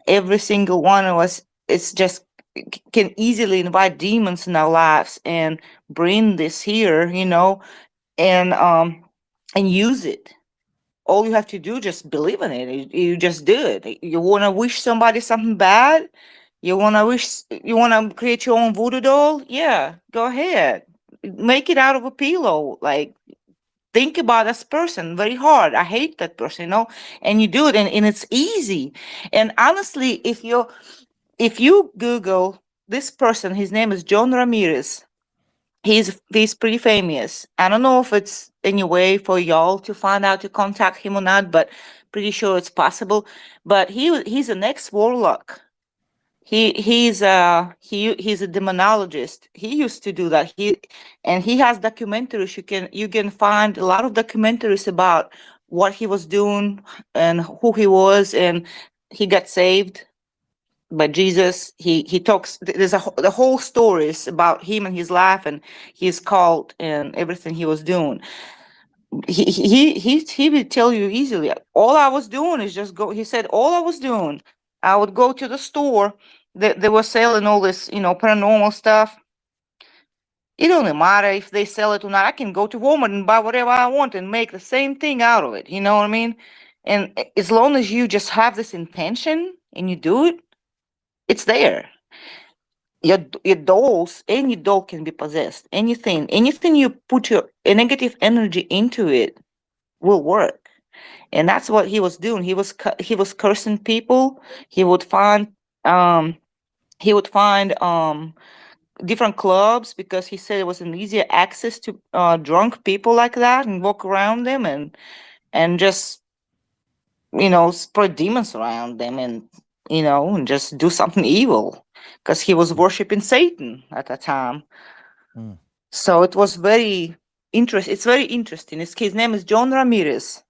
Every single one of us is just can easily invite demons in our lives and bring this here, and use it. All you have to do just believe in it. You just do it. You want to wish somebody something bad, you want to create your own voodoo doll, yeah, go ahead, make it out of a pillow. Like, think about this person very hard. I hate that person, and you do it, and it's easy. And honestly, if you Google this person, his name is John Ramirez. He's pretty famous. I don't know if it's any way for y'all to find out to contact him or not, but pretty sure it's possible. But he's an ex warlock. He's a demonologist. He used to do that. He has documentaries. You can find a lot of documentaries about what he was doing and who he was, and he got saved by Jesus. He talks. There's the whole story is about him and his life and his cult and everything he was doing. He would tell you easily. All I was doing is just go. He said all I was doing, I would go to the store. They were selling all this, paranormal stuff. It doesn't matter if they sell it or not. I can go to Walmart and buy whatever I want and make the same thing out of it. You know what I mean? And as long as you just have this intention and you do it, it's there. Your dolls, any doll can be possessed. Anything you put your negative energy into it will work. And that's what he was doing. He was cursing people. He would find um He would find different clubs because he said it was an easier access to drunk people like that, and walk around them and just spread demons around them, and just do something evil because he was worshiping Satan at that time. Mm. So it was very It's very interesting. His name is John Ramirez.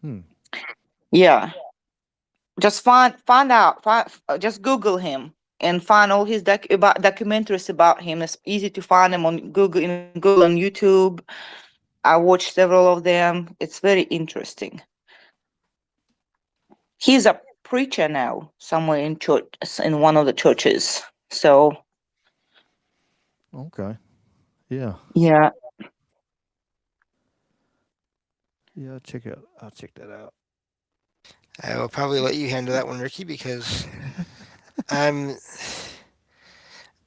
Hmm. Yeah, just just Google him and find all his documentaries about him. It's easy to find them on Google and YouTube. I watched several of them. It's very interesting. He's a preacher now, somewhere in one of the churches. So Okay. Yeah. yeah, Yeah. I'll check it. I'll check that out. I will probably let you handle that one, Ricky, because I'm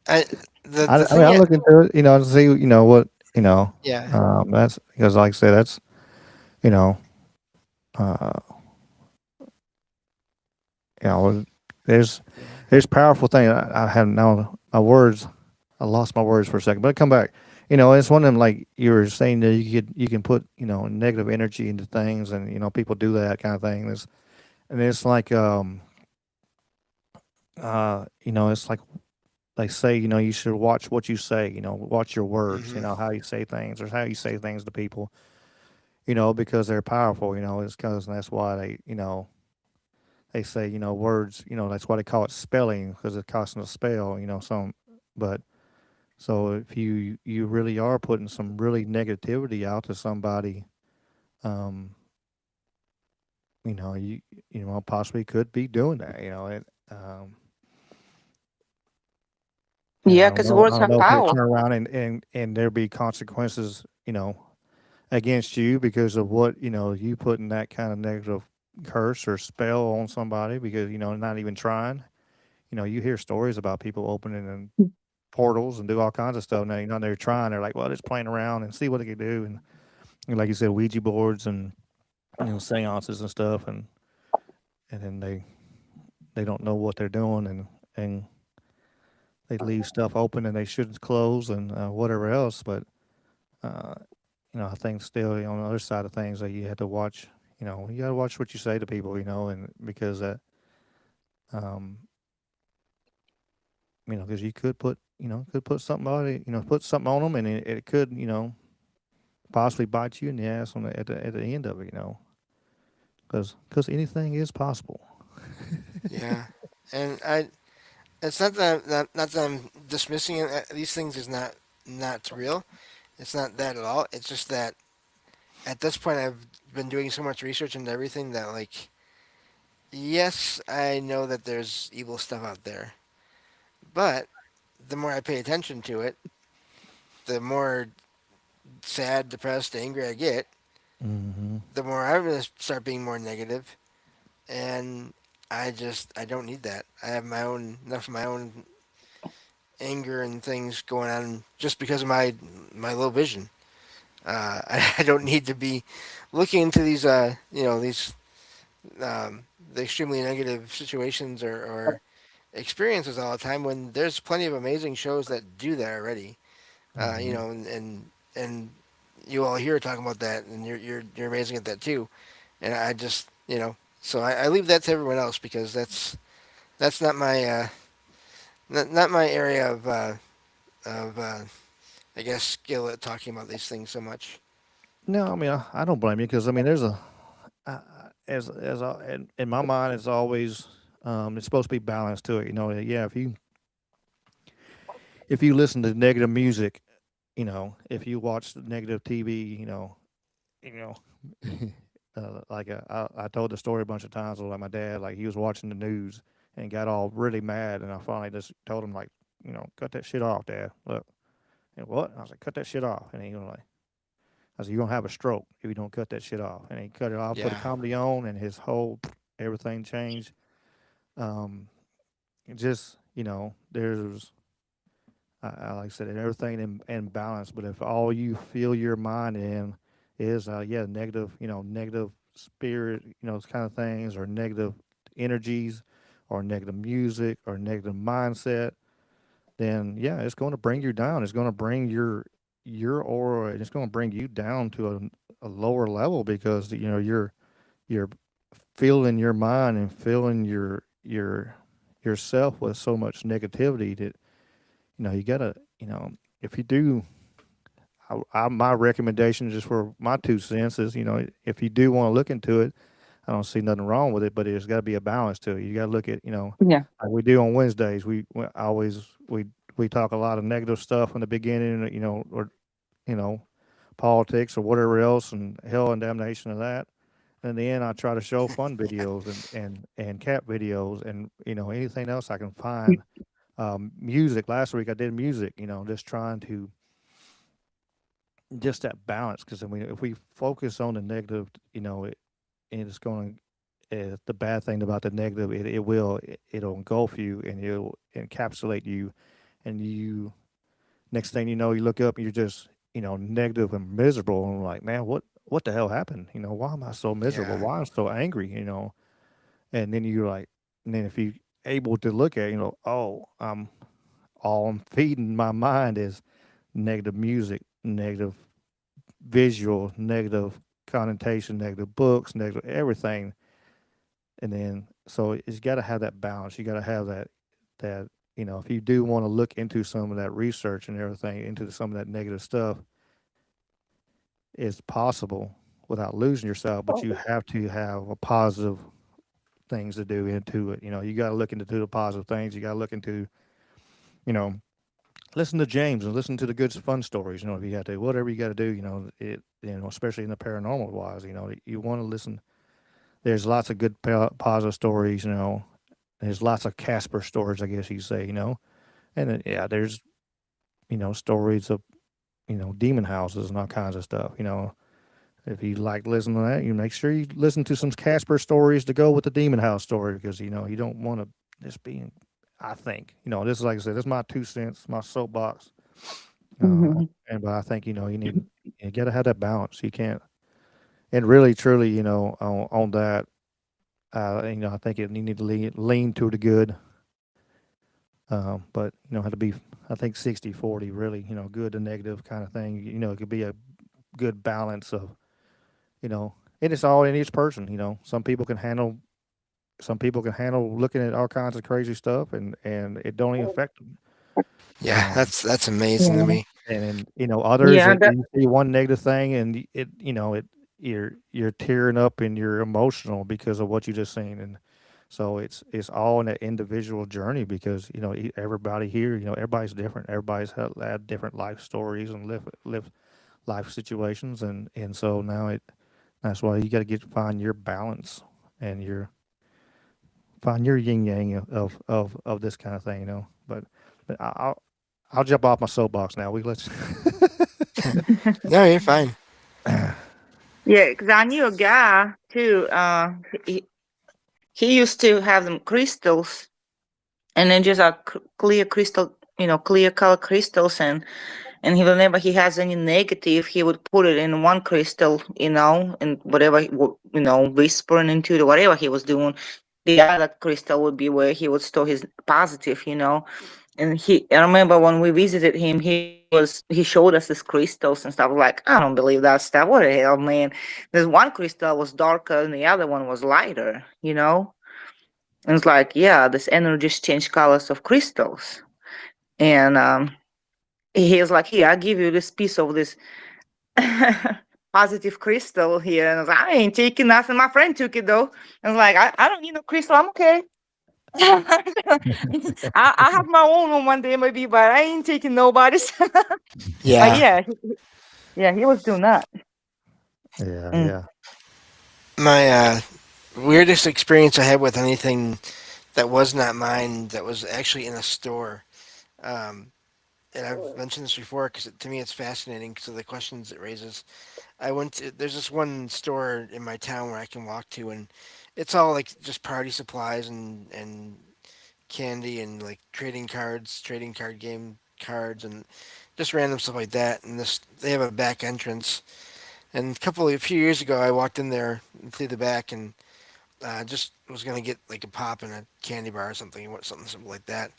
I the I mean, thing. I Yeah, look into it, to see, what, yeah, that's because, like I said, that's, you know, uh, you know, there's, there's powerful thing. I have now my words. I lost my words for a second, but come back. It's one of them, like you were saying, that you can put, negative energy into things, and people do that kind of thing. It's like, it's like they say, you should watch what you say, watch your words, hmm, how you say things or how you say things to people, because they're powerful, it's because that's why they say, words, that's why they call it spelling, because it's casting a spell, but so if you really are putting some really negativity out to somebody, um, you, possibly could be doing that, and yeah, because I words don't have know if it power. turn around and there be consequences, against you because of what you putting that kind of negative curse or spell on somebody because not even trying. You hear stories about people opening and portals and do all kinds of stuff. Now they're trying. They're like, well, just playing around and see what they can do. And like you said, Ouija boards and seances and stuff, and then they don't know what they're doing and they leave stuff open and they shouldn't close and whatever else. But uh, I think still on the other side of things that you have to watch. You got to watch what you say to people. And because that, um, because you could put somebody, put something on them, and it could, possibly bite you in the ass at the end of it. Because anything is possible. yeah, and it's not that I'm dismissing it. These things is not real. It's not that at all. It's just that at this point I've been doing so much research into everything that, like, yes, I know that there's evil stuff out there, but the more I pay attention to it, the more sad, depressed, angry I get. Mm-hmm. The more I'm gonna start being more negative, and I don't need that. I have my own enough of my own anger and things going on just because of my low vision. I don't need to be looking into these these the extremely negative situations or experiences all the time when there's plenty of amazing shows that do that already. Mm-hmm. And you all here talking about that, and you're amazing at that too. And I just so I leave that to everyone else because that's not my not my area of I guess skill at talking about these things so much. No, I mean I don't blame you because I mean there's a I, in my mind it's always it's supposed to be balanced to it. Yeah, if you listen to negative music, if you watch negative TV, you know, like I told the story a bunch of times. Like my dad, like he was watching the news and got all really mad, and I finally just told him like, cut that shit off, Dad. Look, and what? I was like, cut that shit off, and he was like, I said, you're gonna have a stroke if you don't cut that shit off, and he cut it off, put a Yeah, comedy on, and his whole everything changed. Um, just there's like I said, everything in balance. But if all you fill your mind in is negative, negative spirit, kind of things or negative energies or negative music or negative mindset, then yeah, it's going to bring you down. It's going to bring your aura, and it's going to bring you down to a lower level because you're filling your mind and filling your yourself with so much negativity that you gotta if you do. My recommendation, just for my 2 cents, is if you do want to look into it, I don't see nothing wrong with it, but there's got to be a balance to it. You got to look at Yeah. like we do on Wednesdays. We always we talk a lot of negative stuff in the beginning, or you know politics or whatever else, and hell and damnation of that. And in the end, I try to show fun videos and cat videos and anything else I can find. Music. Last week I did music. Just trying to just that balance, because I mean, if we focus on the negative, it's going to the bad thing about the negative, it'll engulf you and it'll encapsulate you, and next thing you know, you look up and you're just negative and miserable, and like, man, what the hell happened? Why am I so miserable? Yeah. Why am I so angry? And then you're like, and then if you able to look at oh, all I'm feeding my mind is negative music, negative visual, negative connotation, negative books, negative everything. And then so it's got to have that balance. You got to have that if you do want to look into some of that research and everything into some of that negative stuff, it's possible without losing yourself. But you have to have a positive things to do into it. You got to look into the positive things. You got to look into you know listen to James and listen to the good fun stories. If you got to, whatever you got to do, especially in the paranormal wise, you want to listen. There's lots of good positive stories. There's lots of Casper stories, I guess you say. And then, yeah, there's stories of demon houses and all kinds of stuff. If you like listening to that, you make sure you listen to some Casper stories to go with the demon house story, because you don't want to just be. I think this is, like I said, this is my 2 cents, my soapbox. Mhm. But I think you got to have that balance. You can't, and really truly on that. I think you need to lean to the good. But have to be, I think 60-40 really, good to negative kind of thing. It could be a good balance of, and it's all in each person. Some people can handle looking at all kinds of crazy stuff, and it don't even affect them. Yeah, Um, that's amazing to Yeah. me. and then others Yeah. that you see one negative thing, and you're tearing up and you're emotional because of what you just seen. And so it's all in an individual journey, because everybody here, everybody's different. Everybody's had different life stories and live life situations, and so that's why you got to find your balance and find your yin yang of this kind of thing. But I'll jump off my soapbox now. Let's. No, you're fine. Yeah, because I knew a guy too. He, he used to have them crystals, and then just clear crystal, clear color crystals, and whenever he has any negative, he would put it in one crystal, and whatever whispering into it, whatever he was doing, the other crystal would be where he would store his positive. And I remember when we visited him, he showed us these crystals and stuff. Like, I don't believe that stuff. What the hell, man? There's one crystal was darker and the other one was lighter. And it's like, yeah, this energies change colors of crystals. And he was like, here, I'll give you this piece of this positive crystal here. And I was like, I ain't taking nothing. My friend took it though. And I was like, I don't need no crystal. I'm okay. I have my own on one day maybe, but I ain't taking nobody's. But Yeah, yeah, yeah, he was doing that. Yeah, Mm. yeah. my weirdest experience I had with anything that was not mine, that was actually in a store. Um, and I've mentioned this before because to me it's fascinating because of the questions it raises. There's this one store in my town where I can walk to, and it's all like just party supplies and candy and like trading card game cards, and just random stuff like that. And they have a back entrance. And a few years ago, I walked in there through the back, and just was gonna get like a pop and a candy bar or something, something simple like that.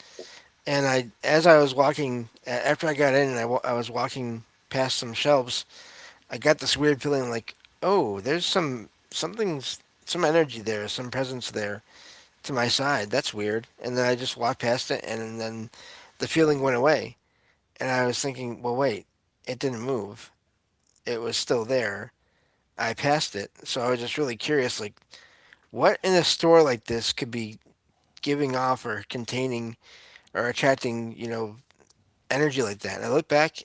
And as I was walking, after I got in and I was walking past some shelves, I got this weird feeling like, oh, there's some energy there, some presence there to my side. That's weird. And then I just walked past it, and then the feeling went away. And I was thinking, well, wait, it didn't move. It was still there. I passed it. So I was just really curious, like, what in a store like this could be giving off or containing or attracting, energy like that? And I looked back,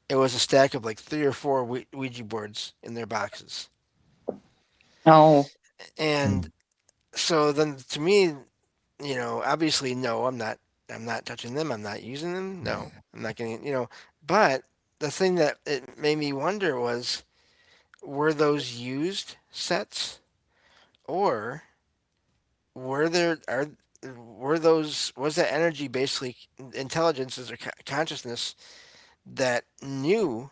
it was a stack of like three or four Ouija boards in their boxes. Oh, And Mm. so then to me, obviously, no, I'm not touching them. I'm not using them. No, I'm not getting. But the thing that it made me wonder was, were those used sets, or were there are were those was that energy basically intelligences or consciousness that knew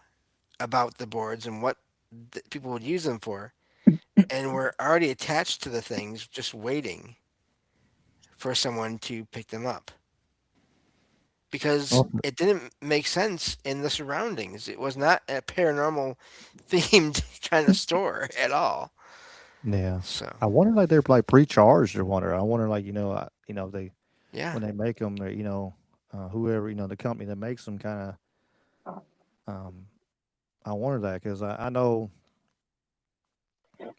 about the boards and what people would use them for, and were already attached to the things, just waiting for someone to pick them up? Because Oh, it didn't make sense in the surroundings. It was not a paranormal themed kind of store at all. yeah. So, I wonder like they're like pre-charged or wonder. I wonder like they yeah. when they make them, they whoever the company that makes them kind of I wonder that because I know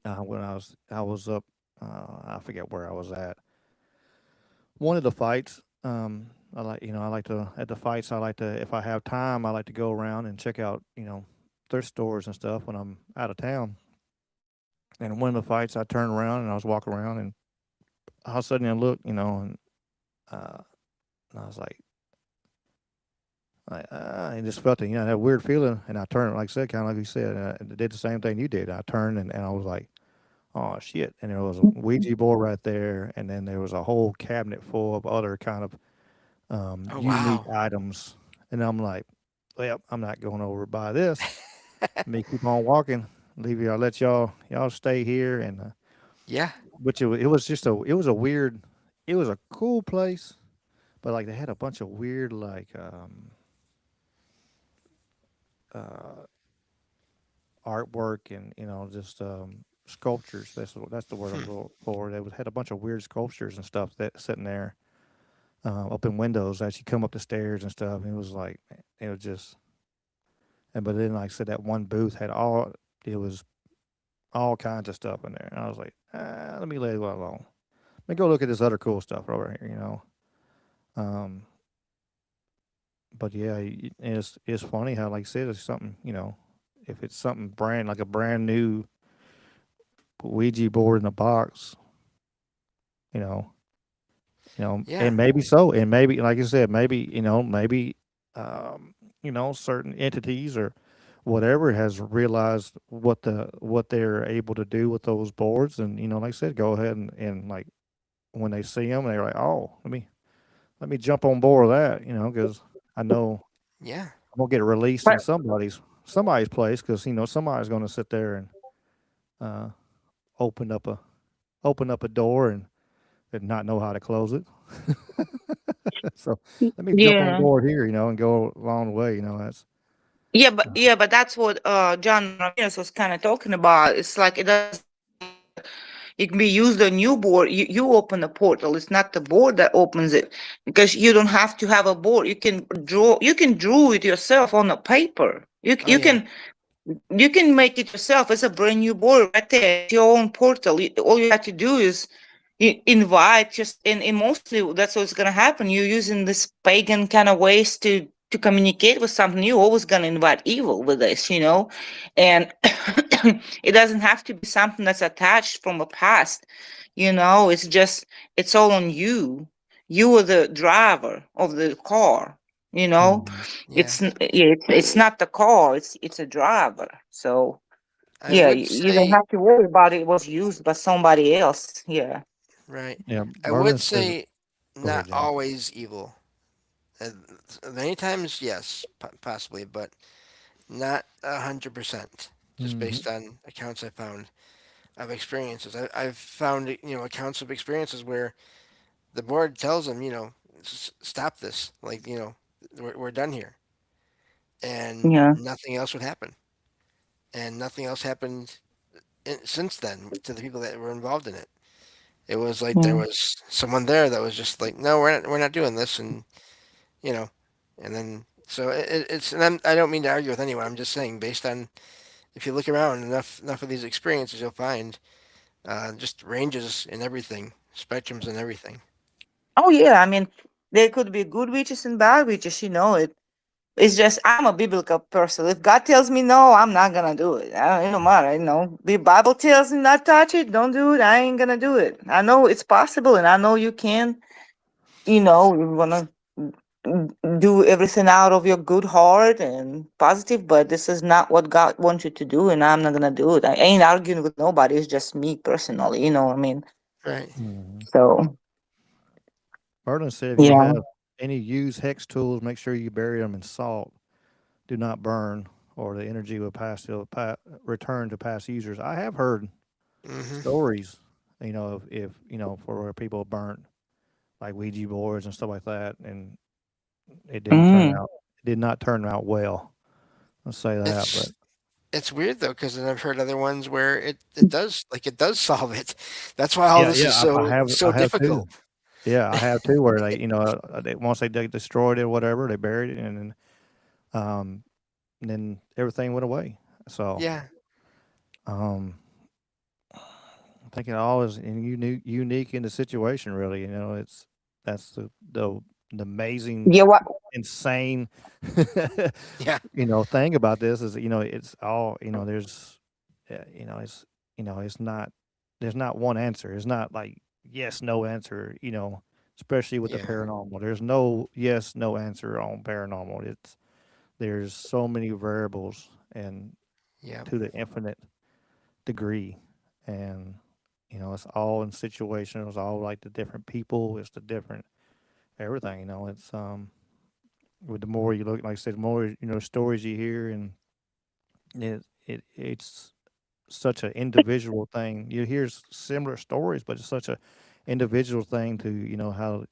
when I was up I forget where I was at one of the fights. I like to at the fights. I like to if I have time. I like to go around and check out thrift stores and stuff when I'm out of town. And one of the fights, I turned around and I was walking around, and all of a sudden I looked, uh, and I was like, I just felt that weird feeling, and I turned, like I said, kind of like you said, and I did the same thing you did. I turned and I was like, oh shit! And there was a Ouija board right there, and then there was a whole cabinet full of other kind of Oh, unique wow. items, and I'm like, well, I'm not going over by this. Let me keep on walking. Leave you. I'll let y'all stay here, and Yeah. which it was a weird, it was a cool place, but like they had a bunch of weird like uh artwork and just sculptures. That's the word I'm Hmm. looking for. Had a bunch of weird sculptures and stuff that sitting there up in windows as you come up the stairs and stuff. And it was like it was just and but then like I said that one booth had all it was all kinds of stuff in there. And I was like, let me let it alone. Let me go look at this other cool stuff over here. Um, but yeah, it's funny how like I said it's something if it's something brand like a brand new Ouija board in a box, you know, Yeah. and maybe so, and maybe like I said, maybe um, certain entities or whatever has realized what they're able to do with those boards, and like I said, go ahead and like when they see them, they're like, oh, let me jump on board with that, because I know Yeah. I'm gonna get it released in but somebody's place because somebody's gonna sit there and uh, open up a open up a door and not know how to close it. So let me jump on yeah, board here, and go along the way. That's yeah, but that's what John Ramirez was kind of talking about. It's like it doesn't have to be that it can be used a new board. You open the portal. It's not the board that opens it because you don't have to have a board. You can draw it yourself on a paper. You Oh, you yeah. can you can make it yourself. It's a brand new board right there. It's your own portal. All you have to do is invite just and mostly that's what's gonna happen. You're using this pagan kind of ways to communicate with something. You're always gonna invite evil with this. And it doesn't have to be something that's attached from a past. It's all on you. You are the driver of the car. You know, Mhm. Yeah. it's not the car. It's a driver. So I yeah, would you don't say, have to worry about it was used by somebody else. Yeah. right. Yeah. I would Merlin says, say "Go not ahead, John." always evil. Uh, Many times, yes, possibly, but not 100%. Just Hmm. based on accounts I found. of experiences. I've found accounts of experiences where the board tells them, stop this, like we're done here, and Yeah. nothing else would happen, and nothing else happened since then to the people that were involved in it. It was like there Yeah. was someone there that was just like, no, we're not doing this, and you know, and then so it's and I don't mean to argue with anyone. I'm just saying based on if you look around enough of these experiences, you'll find just ranges in everything, spectrums in everything. Oh yeah. I mean, there could be good witches and bad witches. It's just I'm a biblical person. If God tells me no, I'm not gonna do it. It don't matter. The Bible tells me not touch it. Don't do it. I ain't gonna do it. I know it's possible, and I know you can. You wanna do everything out of your good heart and positive, but this is not what God wants you to do, and I'm not gonna do it. I ain't arguing with nobody. It's just me personally. You know what I mean? Right. Mhm. So Merlin said, if you yeah. have any used hex tools, make sure you bury them in salt. Do not burn, or the energy will return to past users. I have heard Hmm. stories, if for where people burnt like Ouija boards and stuff like that, and it didn't turn Mm. out, it did not turn out well. Let's say that, but It's weird though because then I've heard other ones where it does solve it. That's why all yeah, this is so I have too. difficult. Yeah, I have too. Where once they destroyed it or whatever, they buried it, um, and then everything went away. So, Yeah. um, I think it all is unique in the situation. Really, that's the amazing, Yeah. What? insane, Yeah. thing about this is it's all there's, it's it's not there's not one answer. It's not like yes no answer. Especially with the Yeah. paranormal, there's no yes no answer on paranormal. There's so many variables and Yeah. to the infinite degree, and it's all in situation. It's all like the different people. It's the different everything. It's with the more you look, like I said, the more stories you hear, and it's such an individual thing. You hear similar stories, but it's such a individual thing to how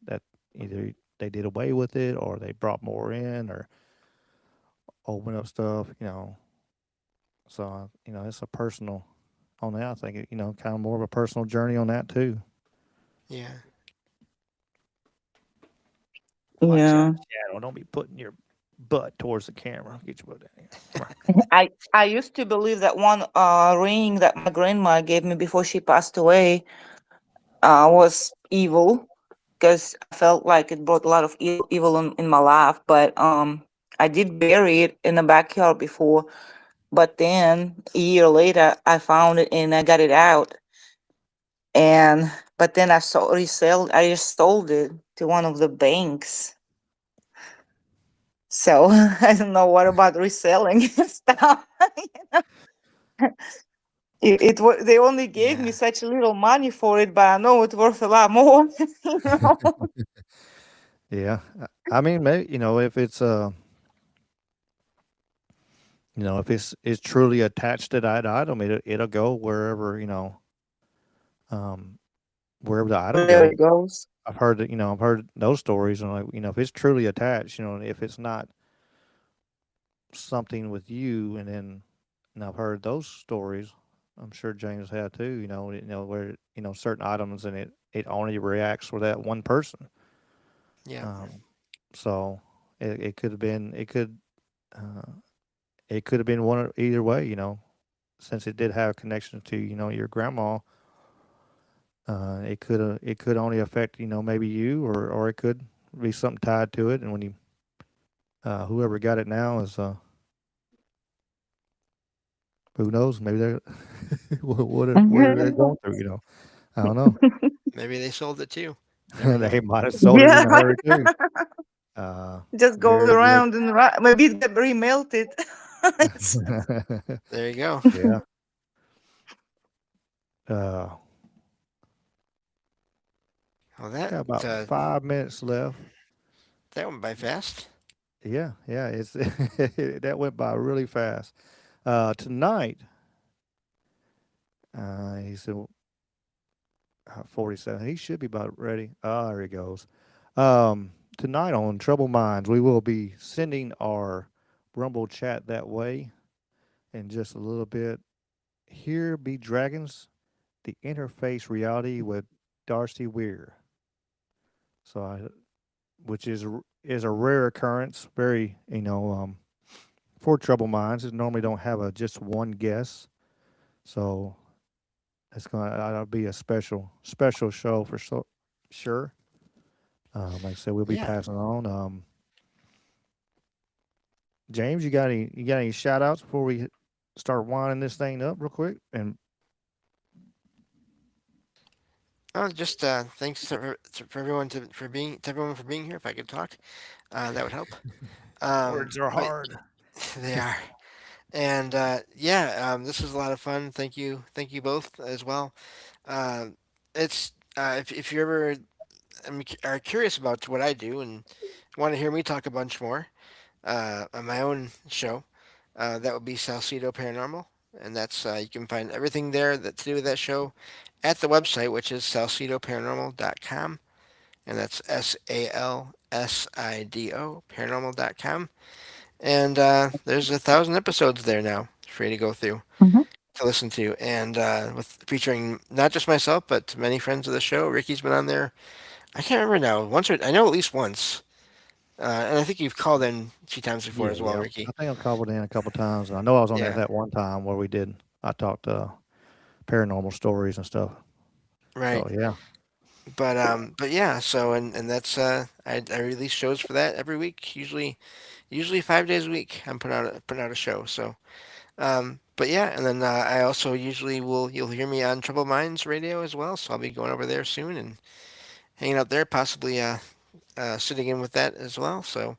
that either they did away with it or they brought more in or open up stuff. So it's a personal on that. I think kind of more of a personal journey on that too. Yeah. Watch out, Yeah. Shadow! Don't be putting your butt towards the camera. Get your butt down here. Come I used to believe that one ring that my grandma gave me before she passed away was evil because I felt like it brought a lot of evil in my life. But I did bury it in the backyard before. But then a year later, I found it and I got it out. And but then I saw resell. I just sold it to one of the banks. So I don't know what about reselling stuff. They only gave me Yeah. such little money for it, but I know it's worth a lot more. you know? Yeah, I mean, maybe if it's if it's truly attached to that item, it'll go wherever um, wherever the item Wherever goes. it goes. I've heard those stories, and like if it's truly attached, if it's not something with you, and I've heard those stories. I'm sure James had too. Where certain items and it only reacts with that one person. Yeah. Um, so it could have been uh, it could have been either way. Since it did have connection to your grandma, it could only affect maybe you or it could be something tied to it. And when you whoever got it now is who knows, maybe they're what are they going through. I don't know. Maybe they sold it too. Never They know. might have sold it in Yeah, a hurry too. just goes Very good. around and maybe it got remelted. It's- There you go. Yeah. Uh, Well, got about 5 minutes left. that went by fast. Yeah, yeah. It's that went by really fast. Tonight, He said 47. He should be about ready. Ah, there he goes. Tonight on Troubled Minds, we will be sending our Rumble chat that way in just a little bit. Here be dragons, the interface reality with Darcy Weir. So, which is a rare occurrence. Very, for Troubled Minds, it normally don't have a just one guest. So that'll be a special show for sure. Like I said, we'll be Yeah. passing on. James, you got any shout outs before we start winding this thing up real quick? And Just thanks for everyone for being here. If I could talk, that would help. words are But hard. they are, and this was a lot of fun. Thank you both as well. Uh, it's if you ever are curious about what I do and want to hear me talk a bunch more on my own show, that would be Salsido Paranormal, and that's you can find everything there that to do with that show at the website, which is salsidoparanormal.com, and that's SALSIDO paranormal.com. And there's 1,000 episodes there now for you to go through Mhm. to listen to, and with featuring not just myself but many friends of the show. Ricky's been on there. I can't remember now. I know at least once. And I think you've called in a few times before as well, Yeah. Ricky. I think I called in a couple times. I know I was on there Yeah, that one time where I talked paranormal stories and stuff. right. So yeah. But yeah. So and that's I release shows for that every week. Usually 5 days a week. I'm putting out a show. So but yeah, and then I also usually you'll hear me on Trouble Minds Radio as well. So I'll be going over there soon and hanging out there, possibly sitting in with that as well. So,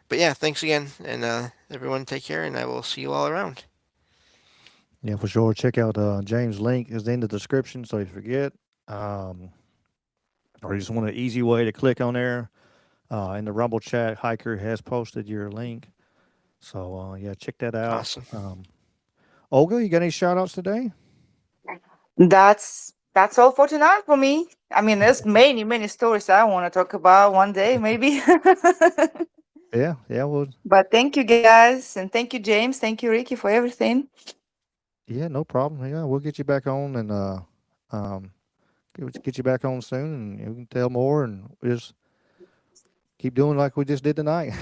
but yeah, thanks again, and everyone take care, and I will see you all around. Yeah, for sure. Check out James' link is in the description, so you forget. Um, or you just want an easy way to click on there. In the Rumble chat, Hiker has posted your link. So yeah, check that out. Awesome. Olga, you got any shout outs today? That's all for tonight for me. I mean, there's many stories I want to talk about one day, maybe. Yeah, well, But thank you guys, and thank you, James. Thank you, Ricky, for everything. yeah, no problem. Yeah, we'll get you back on and um, get you back on soon, and you can tell more, and we just keep doing like we just did tonight.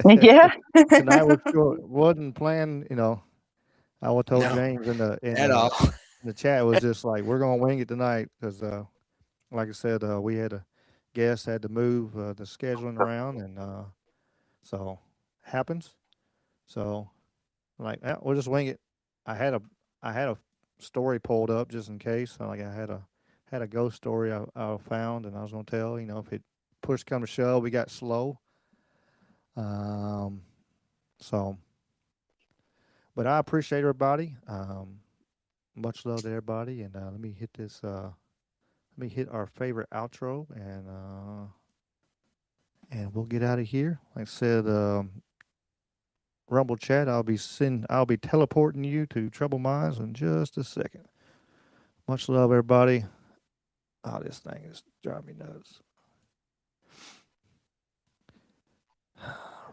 Yeah. Tonight was short, wasn't planned. I was told No, James at all. in the chat was just like we're gonna wing it tonight because like I said, we had a guest had to move the scheduling around, and so happens. So like we'll just wing it. I had a I had a story pulled up just in case. Like I had a ghost story I found, and I was gonna tell. If it push come to shove, we got slow. Um, so, but I appreciate everybody. Much love to everybody, and let me hit this. Let me hit our favorite outro, and we'll get out of here. Like I said, Rumble chat. I'll be teleporting you to Trouble Minds in just a second. Much love, everybody. Oh, this thing is driving me nuts.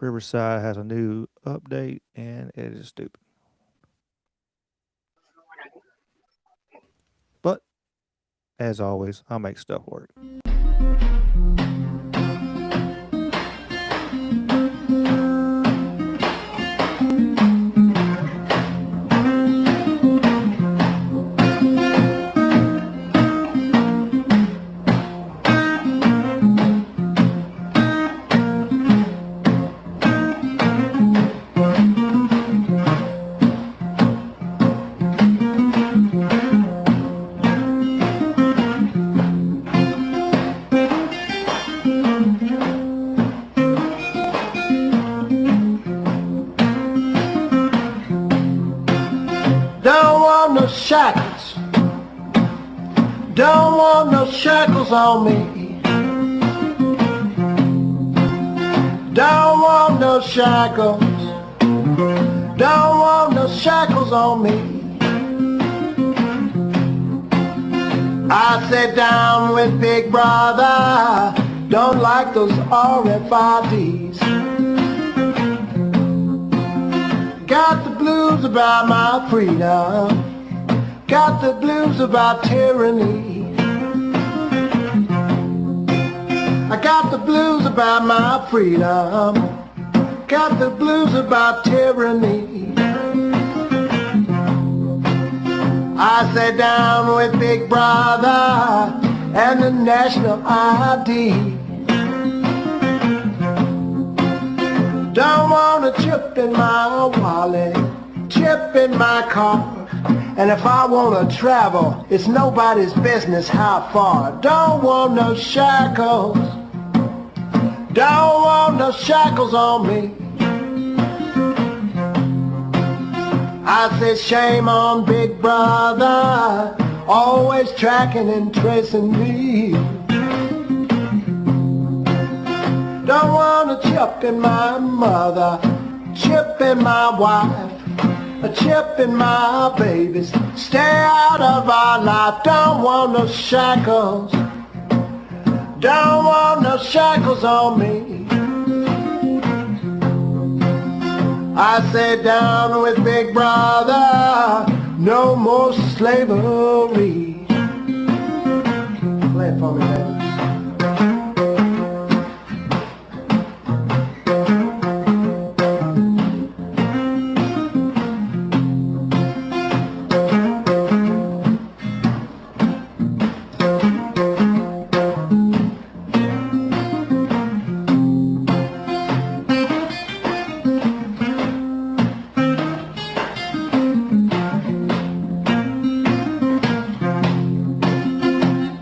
Riverside has a new update, and it is stupid. But as always, I make stuff work. Don't want no shackles. Don't want no shackles on me. Don't want no shackles. Don't want no shackles on me. I sat down with Big Brother, don't like those RFIDs. Got the blues about my freedom, got the blues about tyranny. I got the blues about my freedom, got the blues about tyranny. I sat down with Big Brother and the national ID. Don't want a chip in my wallet, chip in my car. And if I want to travel, it's nobody's business how far. Don't want no shackles, don't want no shackles on me. I said shame on Big Brother, always tracking and tracing me. Don't want a chip in my mother, chip in my wife, a chip in my babies. Stay out of our life. Don't want no shackles, don't want no shackles on me. I sat down with Big Brother, no more slavery. Play it for me, baby.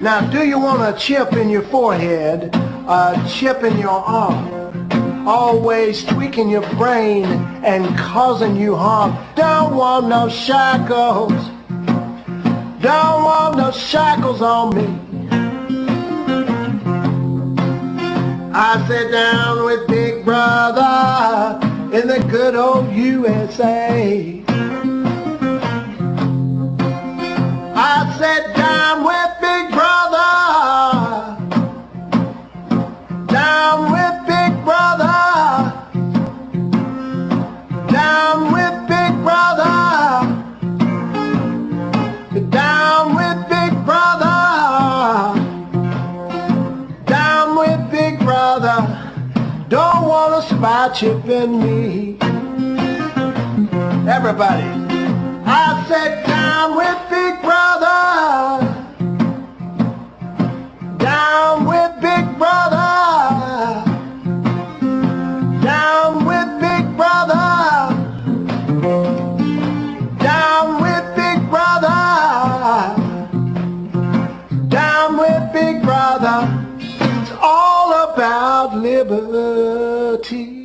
Now, do you want a chip in your forehead, a chip in your arm, always tweaking your brain and causing you harm? Don't want no shackles, don't want no shackles on me. I sat down with Big Brother in the good old USA. I sat down with Big Brother, down with Big Brother, down with Big Brother, down with Big Brother, down with Big Brother. Don't want a spy chip in me. Everybody, I sat down with Big Brother, down with Big Brother, down with Big Brother, down with Big Brother, down with Big Brother. It's all about liberty.